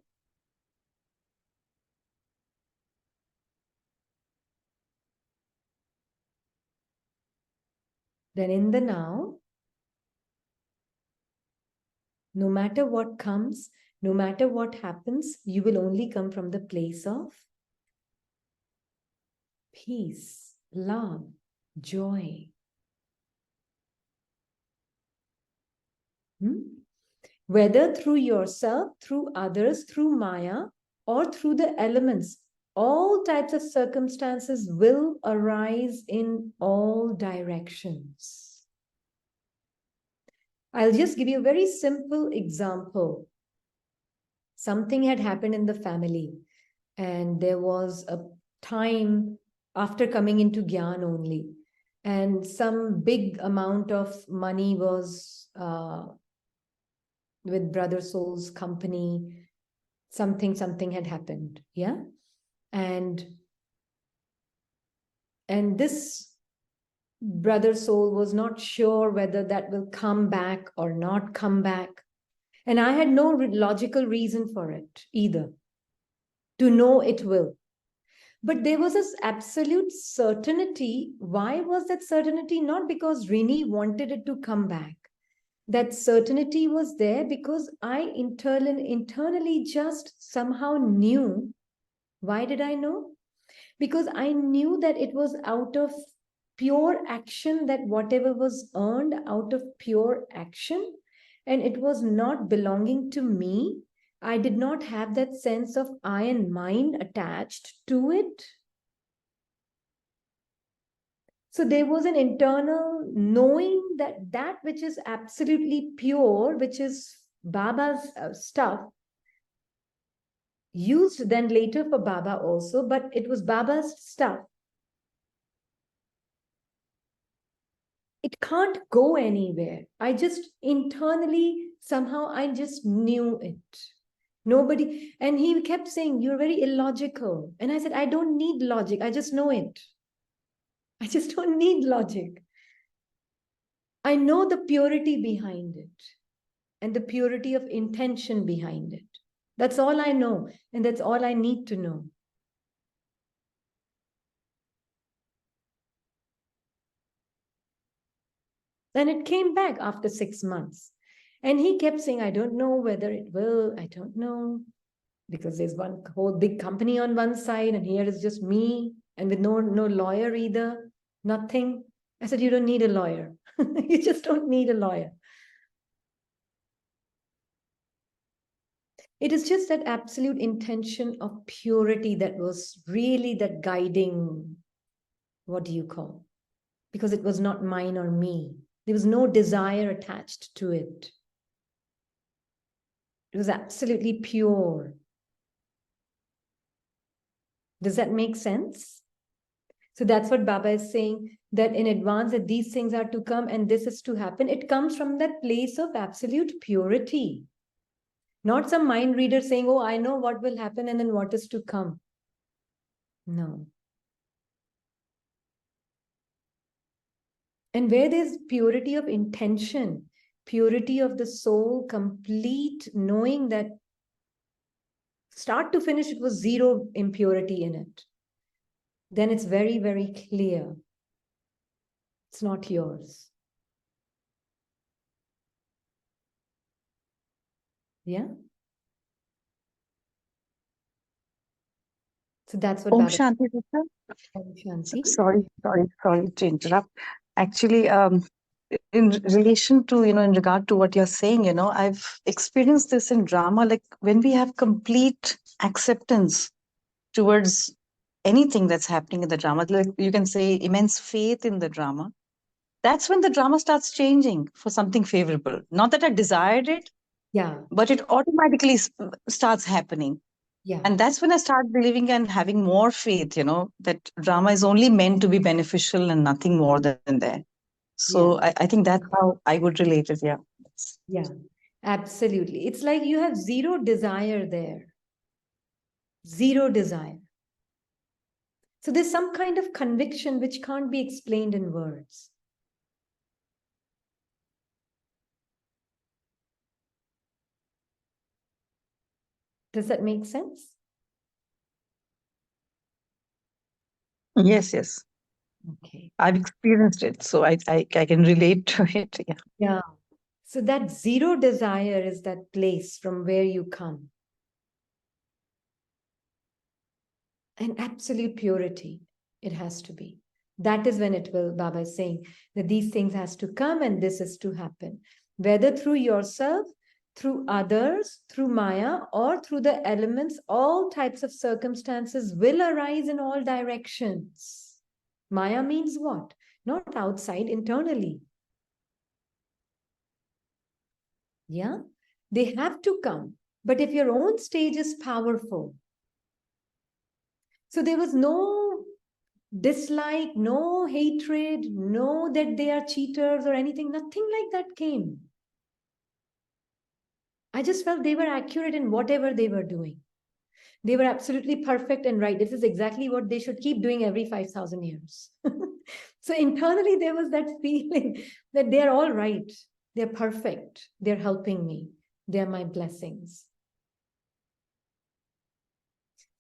Then in the now, no matter what comes, no matter what happens, you will only come from the place of peace, love, joy. Whether through yourself, through others, through Maya, or through the elements, all types of circumstances will arise in all directions. I'll just give you a very simple example. Something had happened in the family, and there was a time after coming into Gyan only, and some big amount of money was with Brother Soul's company. Something had happened, yeah? And this Brother Soul was not sure whether that will come back or not come back. And I had no logical reason for it either, to know it will. But there was this absolute certainty. Why was that certainty? Not because Rini wanted it to come back. That certainty was there because I internally just somehow knew. Why did I know? Because I knew that it was out of pure action, that whatever was earned out of pure action, and it was not belonging to me. I did not have that sense of I and mine attached to it. So there was an internal knowing that that which is absolutely pure, which is Baba's stuff, used then later for Baba also, but it was Baba's stuff. It can't go anywhere. I just internally, somehow I just knew it. Nobody, and he kept saying, you're very illogical. And I said, I don't need logic. I just know it. I just don't need logic. I know the purity behind it and the purity of intention behind it. That's all I know. And that's all I need to know. Then it came back after 6 months. And he kept saying, I don't know whether it will. I don't know. Because there's one whole big company on one side, and here is just me, and with no lawyer either, nothing. I said, you don't need a lawyer. You just don't need a lawyer. It is just that absolute intention of purity that was really that guiding, what do you call? Because it was not mine or me. There was no desire attached to it. It was absolutely pure. Does that make sense? So that's what Baba is saying, that in advance that these things are to come and this is to happen. It comes from that place of absolute purity. Not some mind reader saying, oh, I know what will happen and then what is to come. No. And where there's purity of intention, purity of the soul, complete knowing that start to finish, it was zero impurity in it. Then it's very, very clear. It's not yours. Yeah? So that's what Om Baba. Shanti, Sister. Om Shanti. Sorry to interrupt. Actually, in relation to, in regard to what you're saying, I've experienced this in drama, like when we have complete acceptance towards anything that's happening in the drama, like you can say immense faith in the drama, that's when the drama starts changing for something favorable. Not that I desired it, Yeah. but it automatically starts happening. Yeah. And that's when I start believing and having more faith, that drama is only meant to be beneficial and nothing more than that. So I think that's how I would relate it. Yeah. Yeah, absolutely. It's like you have zero desire there. Zero desire. So there's some kind of conviction which can't be explained in words. Does that make sense? Yes, yes. Okay. I've experienced it, so I can relate to it. Yeah. Yeah. So that zero desire is that place from where you come. And absolute purity, it has to be. That is when it will, Baba is saying that these things has to come and this is to happen. Whether through yourself, through others, through Maya, or through the elements, all types of circumstances will arise in all directions. Maya means what? Not outside, internally. Yeah, they have to come. But if your own stage is powerful, so there was no dislike, no hatred, no that they are cheaters or anything, nothing like that came. I just felt they were accurate in whatever they were doing. They were absolutely perfect and right. This is exactly what they should keep doing every 5,000 years. So internally, there was that feeling that they're all right. They're perfect. They're helping me. They're my blessings.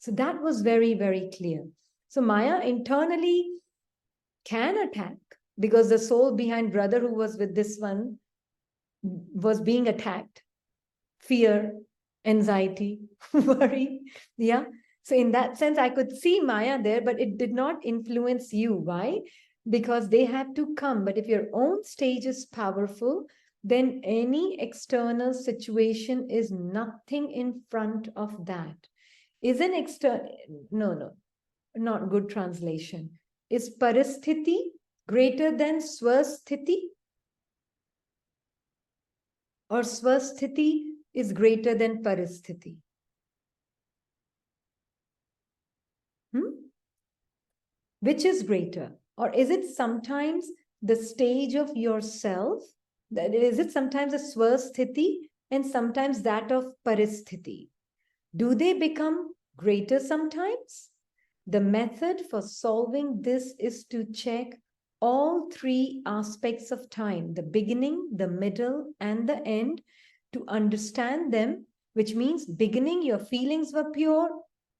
So that was very, very clear. So Maya internally can attack because the soul behind brother who was with this one was being attacked. Fear, anxiety, worry. Yeah. So in that sense, I could see Maya there, but it did not influence you. Why? Because they have to come. But if your own stage is powerful, then any external situation is nothing in front of that. Is an external, no, not good translation. Is paristhiti greater than swasthiti? Or swasthiti is greater than paristhiti? Which is greater? Or is it sometimes the stage of yourself? That is it sometimes a swasthiti and sometimes that of paristhiti? Do they become greater sometimes? The method for solving this is to check all three aspects of time, the beginning, the middle, and the end, to understand them, which means beginning, your feelings were pure.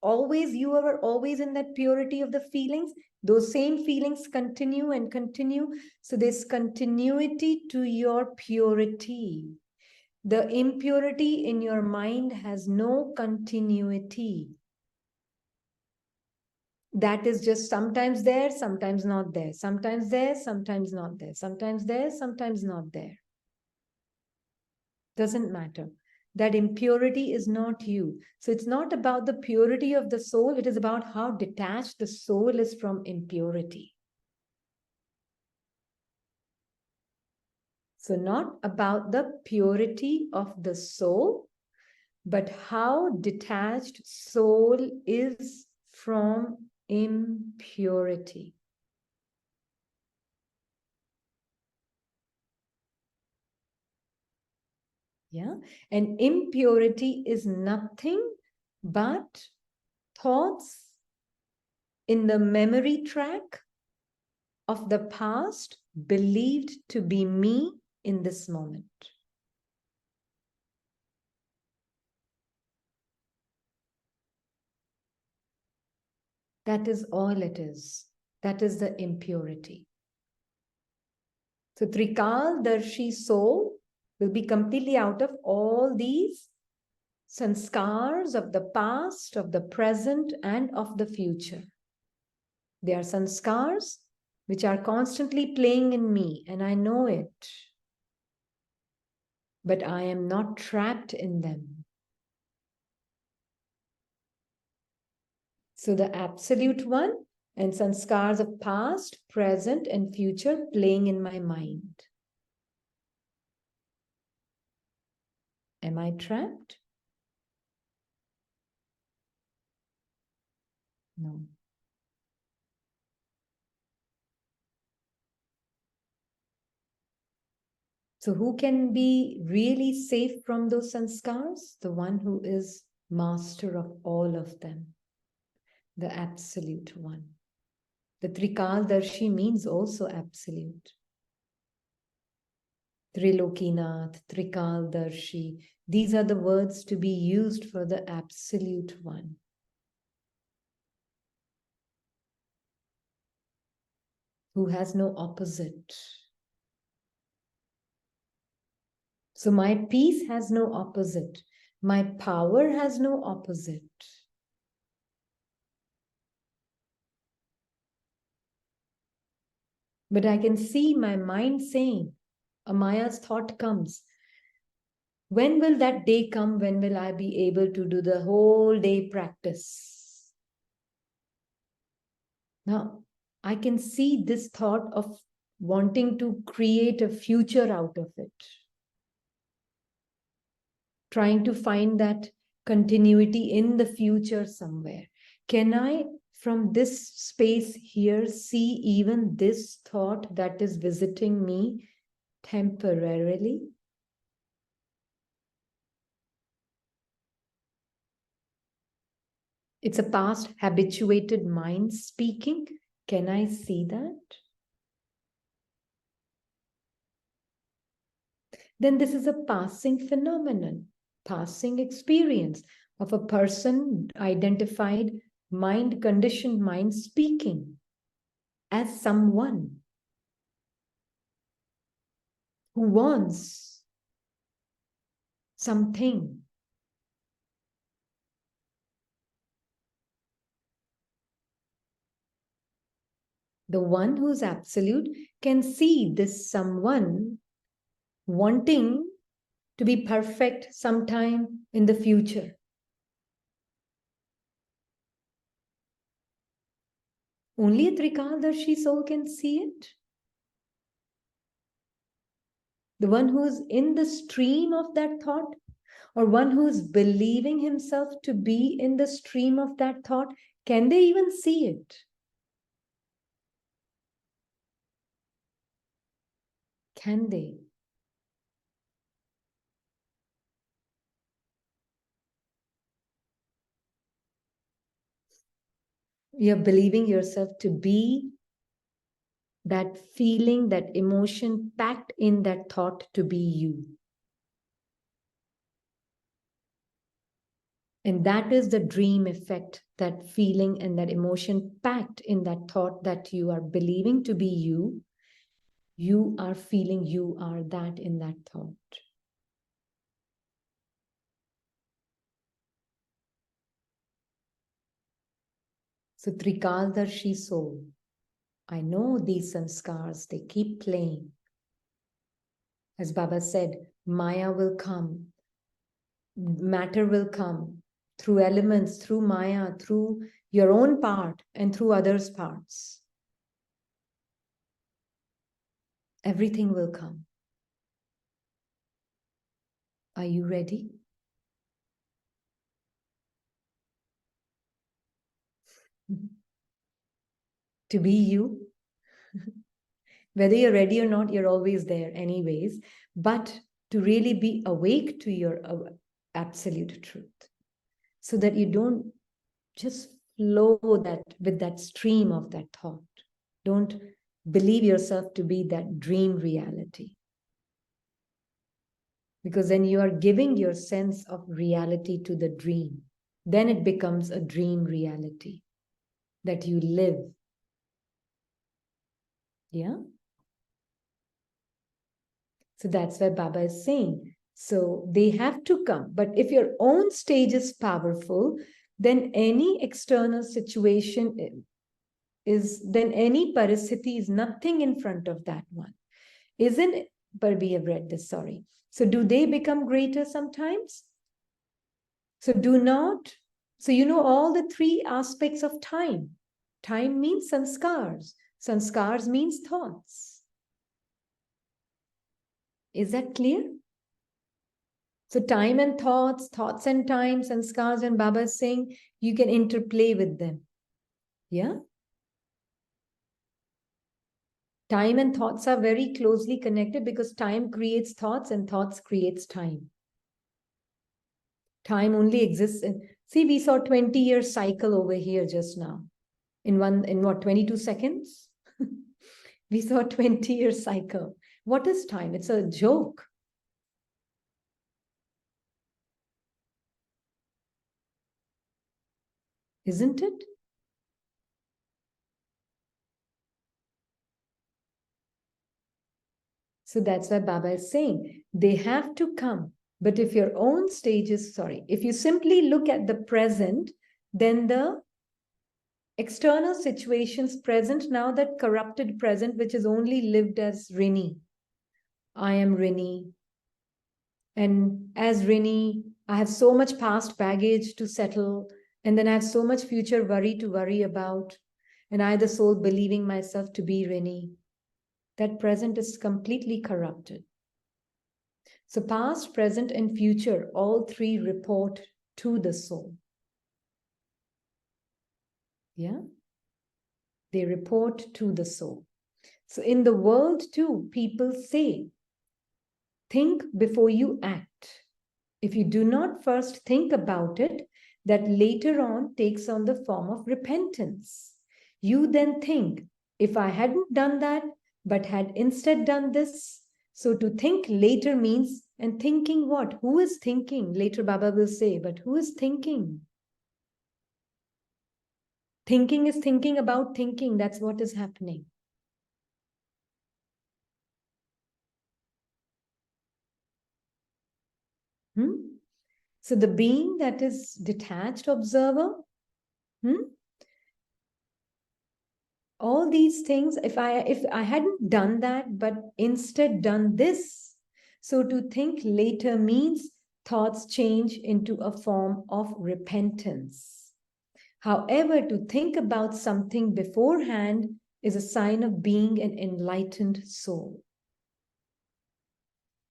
Always, you were always in that purity of the feelings. Those same feelings continue and continue. So there's continuity to your purity. The impurity in your mind has no continuity. That is just sometimes there, sometimes not there, sometimes there, sometimes not there, sometimes there, sometimes not there. Doesn't matter. That impurity is not you. So it's not about the purity of the soul, it is about how detached the soul is from impurity. So not about the purity of the soul, but how detached soul is from impurity. Yeah. And impurity is nothing but thoughts in the memory track of the past believed to be me in this moment. That is all it is. That is the impurity. So Trikaaldarshi soul will be completely out of all these sanskars of the past, of the present, and of the future. They are sanskars which are constantly playing in me, and I know it. But I am not trapped in them. So the absolute one and sanskars of past, present, and future playing in my mind. Am I trapped? No. So who can be really safe from those sanskars? The one who is master of all of them, the absolute one. The Trikaaldarshi means also absolute. Trilokinath, Trikaaldarshi, these are the words to be used for the absolute one. Who has no opposite. So my peace has no opposite. My power has no opposite. But I can see my mind saying, a Maya's thought comes, when will that day come? When will I be able to do the whole day practice? Now, I can see this thought of wanting to create a future out of it. Trying to find that continuity in the future somewhere. Can I, from this space here, see even this thought that is visiting me temporarily? It's a past habituated mind speaking. Can I see that? Then this is a passing phenomenon, passing experience of a person identified mind, conditioned mind speaking as someone who wants something. The one who's absolute can see this someone wanting to be perfect sometime in the future. Only a Trikaaldarshi soul can see it. The one who is in the stream of that thought, or one who is believing himself to be in the stream of that thought, can they even see it? Can they? You're believing yourself to be that feeling, that emotion packed in that thought to be you. And that is the dream effect, that feeling and that emotion packed in that thought that you are believing to be you. You are feeling you are that in that thought. So Trikaaldarshi soul, I know these sanskars, they keep playing. As Baba said, Maya will come, matter will come through elements, through Maya, through your own part and through others' parts. Everything will come. Are you ready? To be you? Whether you're ready or not, you're always there anyways. But to really be awake to your absolute truth, so that you don't just flow that with that stream of that thought. Don't believe yourself to be that dream reality. Because then you are giving your sense of reality to the dream. Then it becomes a dream reality that you live. Yeah? So that's why Baba is saying, so they have to come. But if your own stage is powerful, then any external situation is, then any parasthiti is nothing in front of that one. Isn't it? But we have read this, sorry. So do they become greater sometimes? So do not. So you know all the three aspects of time. Time means sanskars. Sanskars means thoughts. Is that clear? So time and thoughts, thoughts and time, sanskars, and Baba is saying you can interplay with them. Yeah? Time and thoughts are very closely connected because time creates thoughts and thoughts creates time. Time only exists in, see, we saw 20-year cycle over here just now. In what, 22 seconds? We saw a 20-year cycle. What is time? It's a joke. Isn't it? So that's why Baba is saying they have to come. But if your own stage is, if you simply look at the present, then the external situations present, now that corrupted present, which is only lived as Rini. I am Rini. And as Rini, I have so much past baggage to settle. And then I have so much future worry to worry about. And I, the soul, believing myself to be Rini. That present is completely corrupted. So past, present, and future, all three report to the soul. Yeah? They report to the soul. So in the world too, people say, think before you act. If you do not first think about it, that later on takes on the form of repentance. You then think, if I hadn't done that, but had instead done this. So to think later means, and thinking what? Who is thinking? Later Baba will say, but who is thinking? Thinking is thinking about thinking. That's what is happening. So the being that is detached observer, all these things, if I hadn't done that, but instead done this, so to think later means thoughts change into a form of repentance. However, to think about something beforehand is a sign of being an enlightened soul.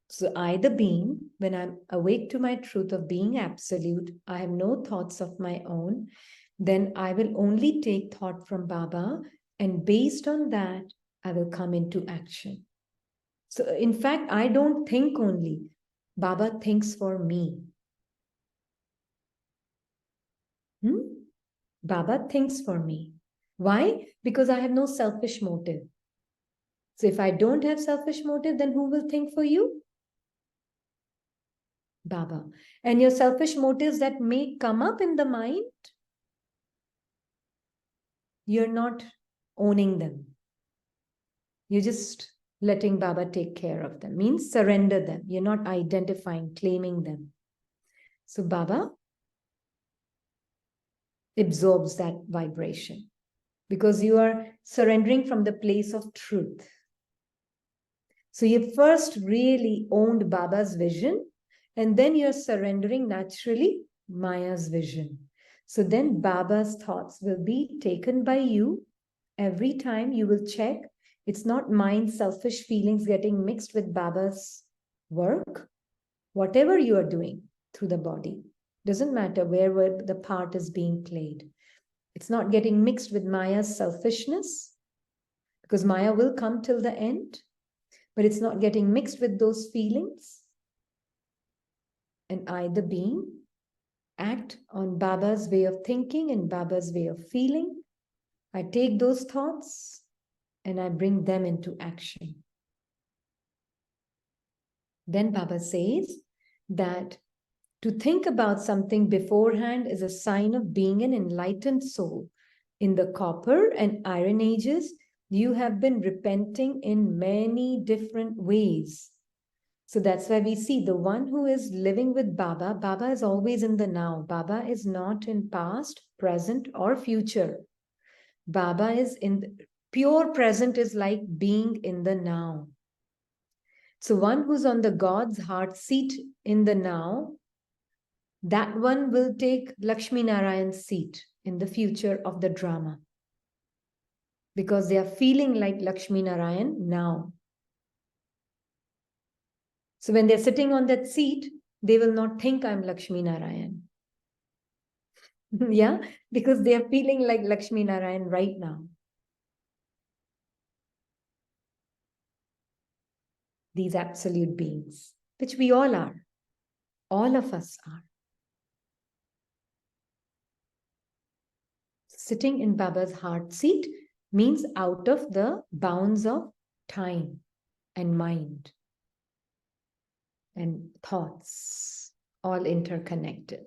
So I, the being, when I'm awake to my truth of being absolute, I have no thoughts of my own, then I will only take thought from Baba, and based on that, I will come into action. So in fact, I don't think only. Baba thinks for me. Baba thinks for me. Why? Because I have no selfish motive. So if I don't have selfish motive, then who will think for you? Baba. And your selfish motives that may come up in the mind, you're not owning them. You're just letting Baba take care of them. Means surrender them. You're not identifying, claiming them. So Baba absorbs that vibration because you are surrendering from the place of truth. So you first really owned Baba's vision, and then you're surrendering naturally Maya's vision. So then Baba's thoughts will be taken by you. Every time you will check, it's not mind selfish feelings getting mixed with Baba's work. Whatever you are doing through the body, doesn't matter where the part is being played. It's not getting mixed with Maya's selfishness, because Maya will come till the end, but it's not getting mixed with those feelings. And I, the being, act on Baba's way of thinking and Baba's way of feeling. I take those thoughts and I bring them into action. Then Baba says that to think about something beforehand is a sign of being an enlightened soul. In the copper and iron ages, you have been repenting in many different ways. So that's why we see the one who is living with Baba, Baba is always in the now. Baba is not in past, present, or future. Baba is in the pure present, is like being in the now. So one who's on the God's heart seat in the now, that one will take Lakshmi Narayan's seat in the future of the drama. Because they are feeling like Lakshmi Narayan now. So when they're sitting on that seat, they will not think I'm Lakshmi Narayan. Yeah, because they are feeling like Lakshmi Narayan right now. these absolute beings, which we all are. All of us are. Sitting in Baba's heart seat means out of the bounds of time and mind and thoughts, all interconnected.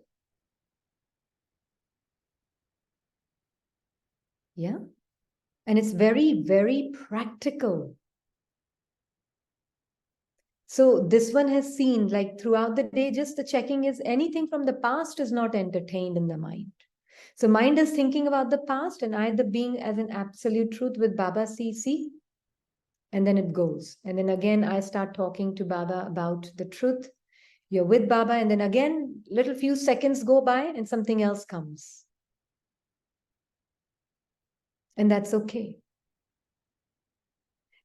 Yeah? And it's very, very practical. So this one has seen, like throughout the day, just the checking is anything from the past is not entertained in the mind. So mind is thinking about the past and I, the being as an absolute truth with Baba, see, and then it goes. And then again, I start talking to Baba about the truth. You're with Baba, and then again, little few seconds go by and something else comes. And that's okay.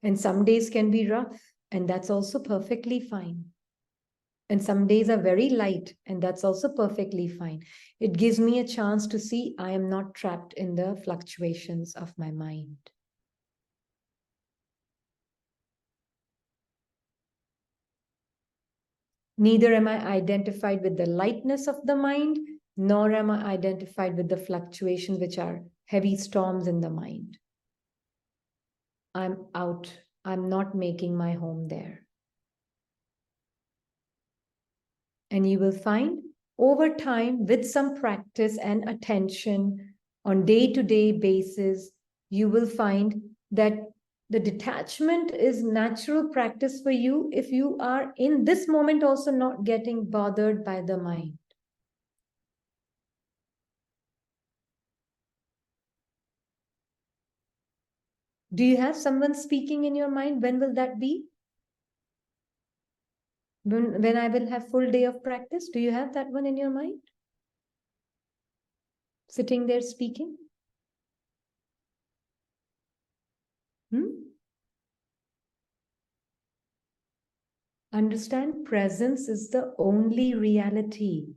And some days can be rough, and that's also perfectly fine. And some days are very light, and that's also perfectly fine. It gives me a chance to see I am not trapped in the fluctuations of my mind. Neither am I identified with the lightness of the mind, nor am I identified with the fluctuations, which are heavy storms in the mind. I'm out. I'm not making my home there. And you will find over time, with some practice and attention on day-to-day basis, you will find that the detachment is natural practice for you if you are in this moment also not getting bothered by the mind. Do you have someone speaking in your mind? When will that be? When I will have full day of practice, do you have that one in your mind? Sitting there speaking? Understand, presence is the only reality.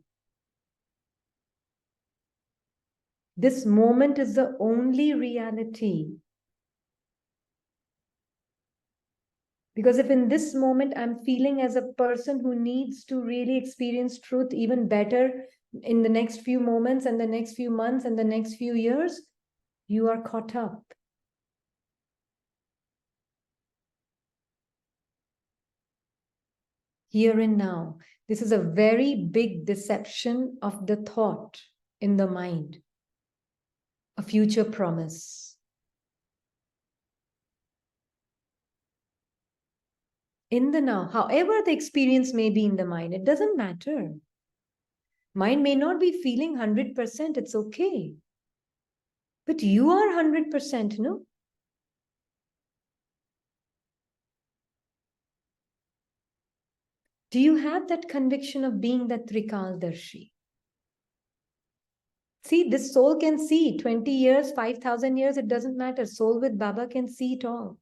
This moment is the only reality. Because if in this moment I'm feeling as a person who needs to really experience truth even better in the next few moments and the next few months and the next few years, you are caught up. Here and now. This is a very big deception of the thought in the mind, a future promise. In the now, however the experience may be in the mind, it doesn't matter. Mind may not be feeling 100%, it's okay. But you are 100%, no? Do you have that conviction of being that Trikaaldarshi? See, this soul can see 20 years, 5,000 years, it doesn't matter. Soul with Baba can see it all.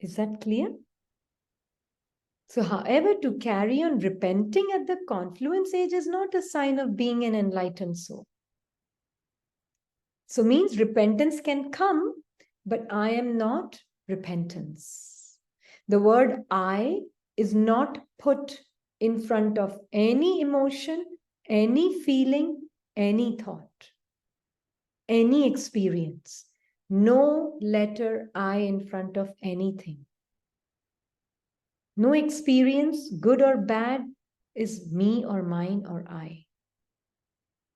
Is that clear? So, however, to carry on repenting at the confluence age is not a sign of being an enlightened soul. So, means repentance can come, but I am not repentance. The word I is not put in front of any emotion, any feeling, any thought, any experience. No letter I in front of anything. No experience, good or bad, is me or mine or I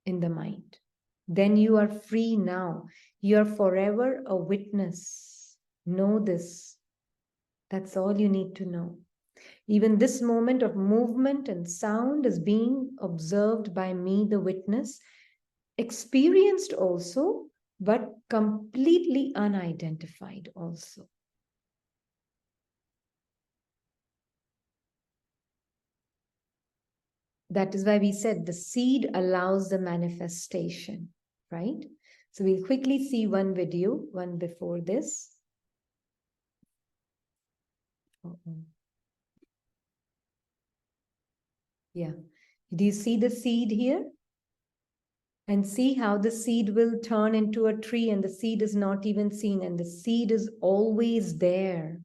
in the mind. Then you are free now. You are forever a witness. Know this. That's all you need to know. Even this moment of movement and sound is being observed by me, the witness, experienced also, but completely unidentified also. That is why we said the seed allows the manifestation, right? So we'll quickly see one video, one before this. Yeah. Do you see the seed here? And see how the seed will turn into a tree and the seed is not even seen, and the seed is always there.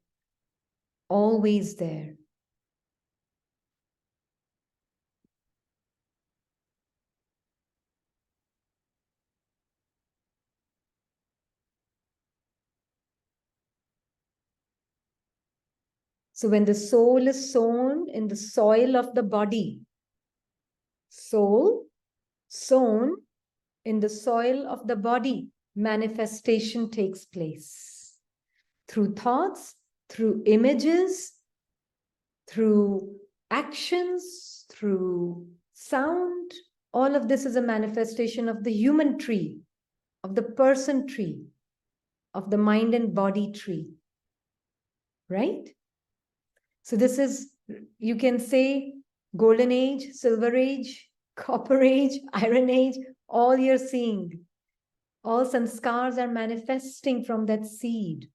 Always there. So when the soul is sown in the soil of the body, soul sown in the soil of the body, manifestation takes place. Through thoughts, through images, through actions, through sound. All of this is a manifestation of the human tree, of the person tree, of the mind and body tree. Right? So this is, you can say, golden age, silver age, copper age, iron age, all you're seeing. All sanskars are manifesting from that seed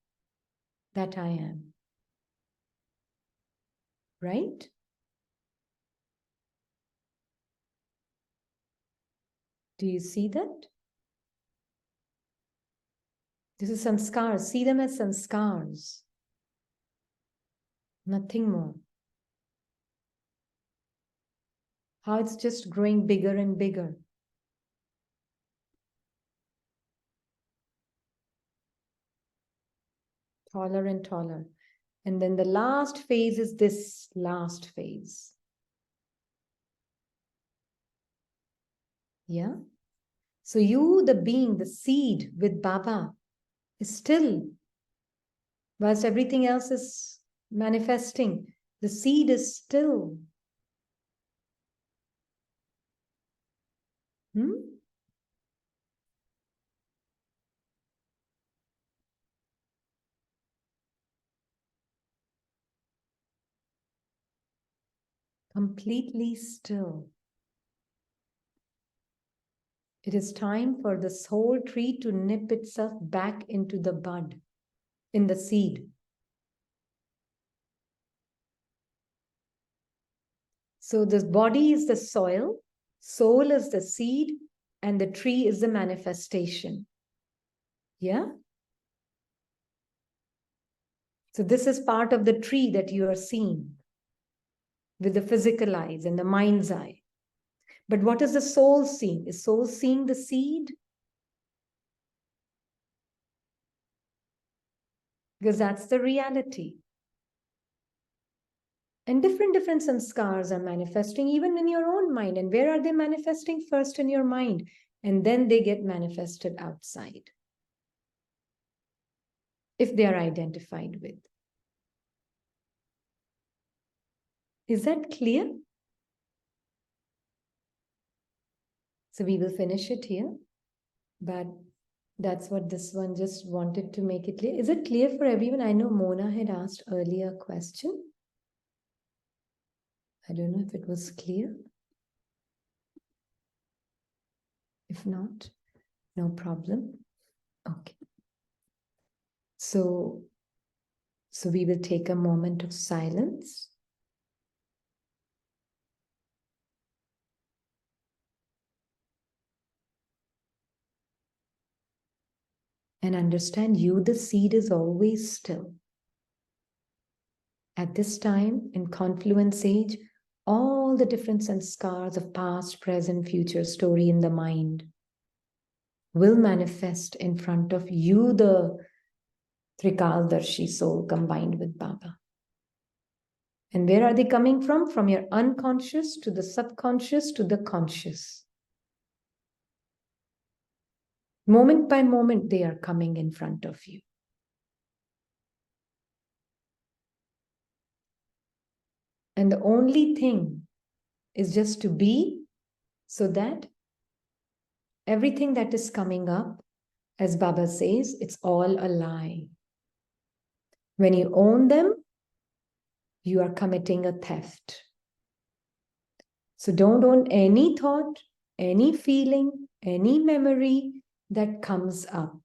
that I am. Right? Do you see that? This is sanskars. See them as sanskars. Nothing more. How it's just growing bigger and bigger. Taller and taller. And then the last phase is this last phase. Yeah? So you, the being, the seed with Baba, is still, whilst everything else is manifesting, the seed is still. Completely still. It is time for this whole tree to nip itself back into the bud, in the seed. So this body is the soil, soul is the seed, and the tree is the manifestation. Yeah? So this is part of the tree that you are seeing with the physical eyes and the mind's eye. But what is the soul seeing? Is soul seeing the seed? Because that's the reality. And different sanskars are manifesting even in your own mind. And where are they manifesting? First in your mind. And then they get manifested outside. If they are identified with. Is that clear? So we will finish it here. But that's what this one just wanted to make it clear. Is it clear for everyone? I know Mona had asked earlier a question. I don't know if it was clear. If not, no problem. Okay. So we will take a moment of silence. And understand you, the seed, is always still. At this time, in confluence age, all the different sanskars of past, present, future story in the mind will manifest in front of you, the Trikaaldarshi soul combined with Baba. And where are they coming from? From your unconscious to the subconscious to the conscious. Moment by moment, they are coming in front of you. And the only thing is just to be, so that everything that is coming up, as Baba says, it's all a lie. When you own them, you are committing a theft. So don't own any thought, any feeling, any memory that comes up.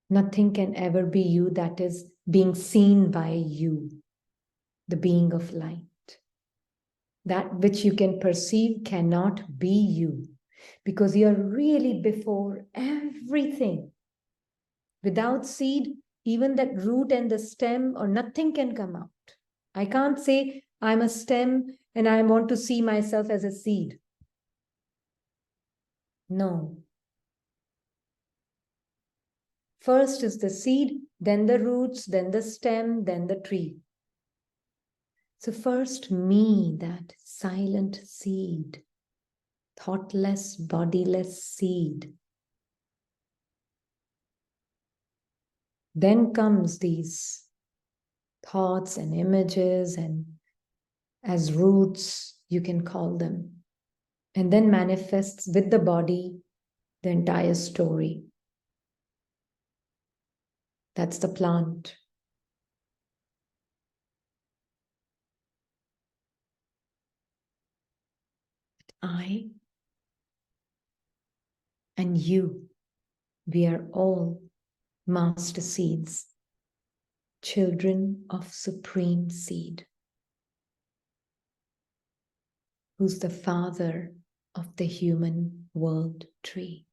Nothing can ever be you that is being seen by you. the being of light. That which you can perceive cannot be you, because you're really before everything. Without seed, even that root and the stem or nothing can come out. I can't say I'm a stem and I want to see myself as a seed. No. First is the seed, then the roots, then the stem, then the tree. So first me, that silent seed, thoughtless, bodiless seed. Then comes these thoughts and images, and as roots, you can call them. And then manifests with the body the entire story. That's the plant. I and you, we are all master seeds, children of supreme seed, who's the father of the human world tree.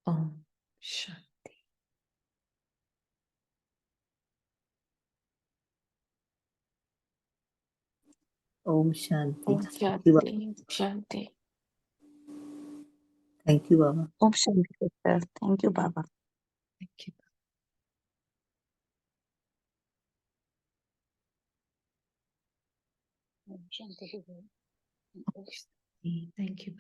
Om Shanti. Om Shanti. Om Shanti. Shanti. Thank you, Baba. Om Shanti, sister. Thank you, Baba. Thank you. Thank you.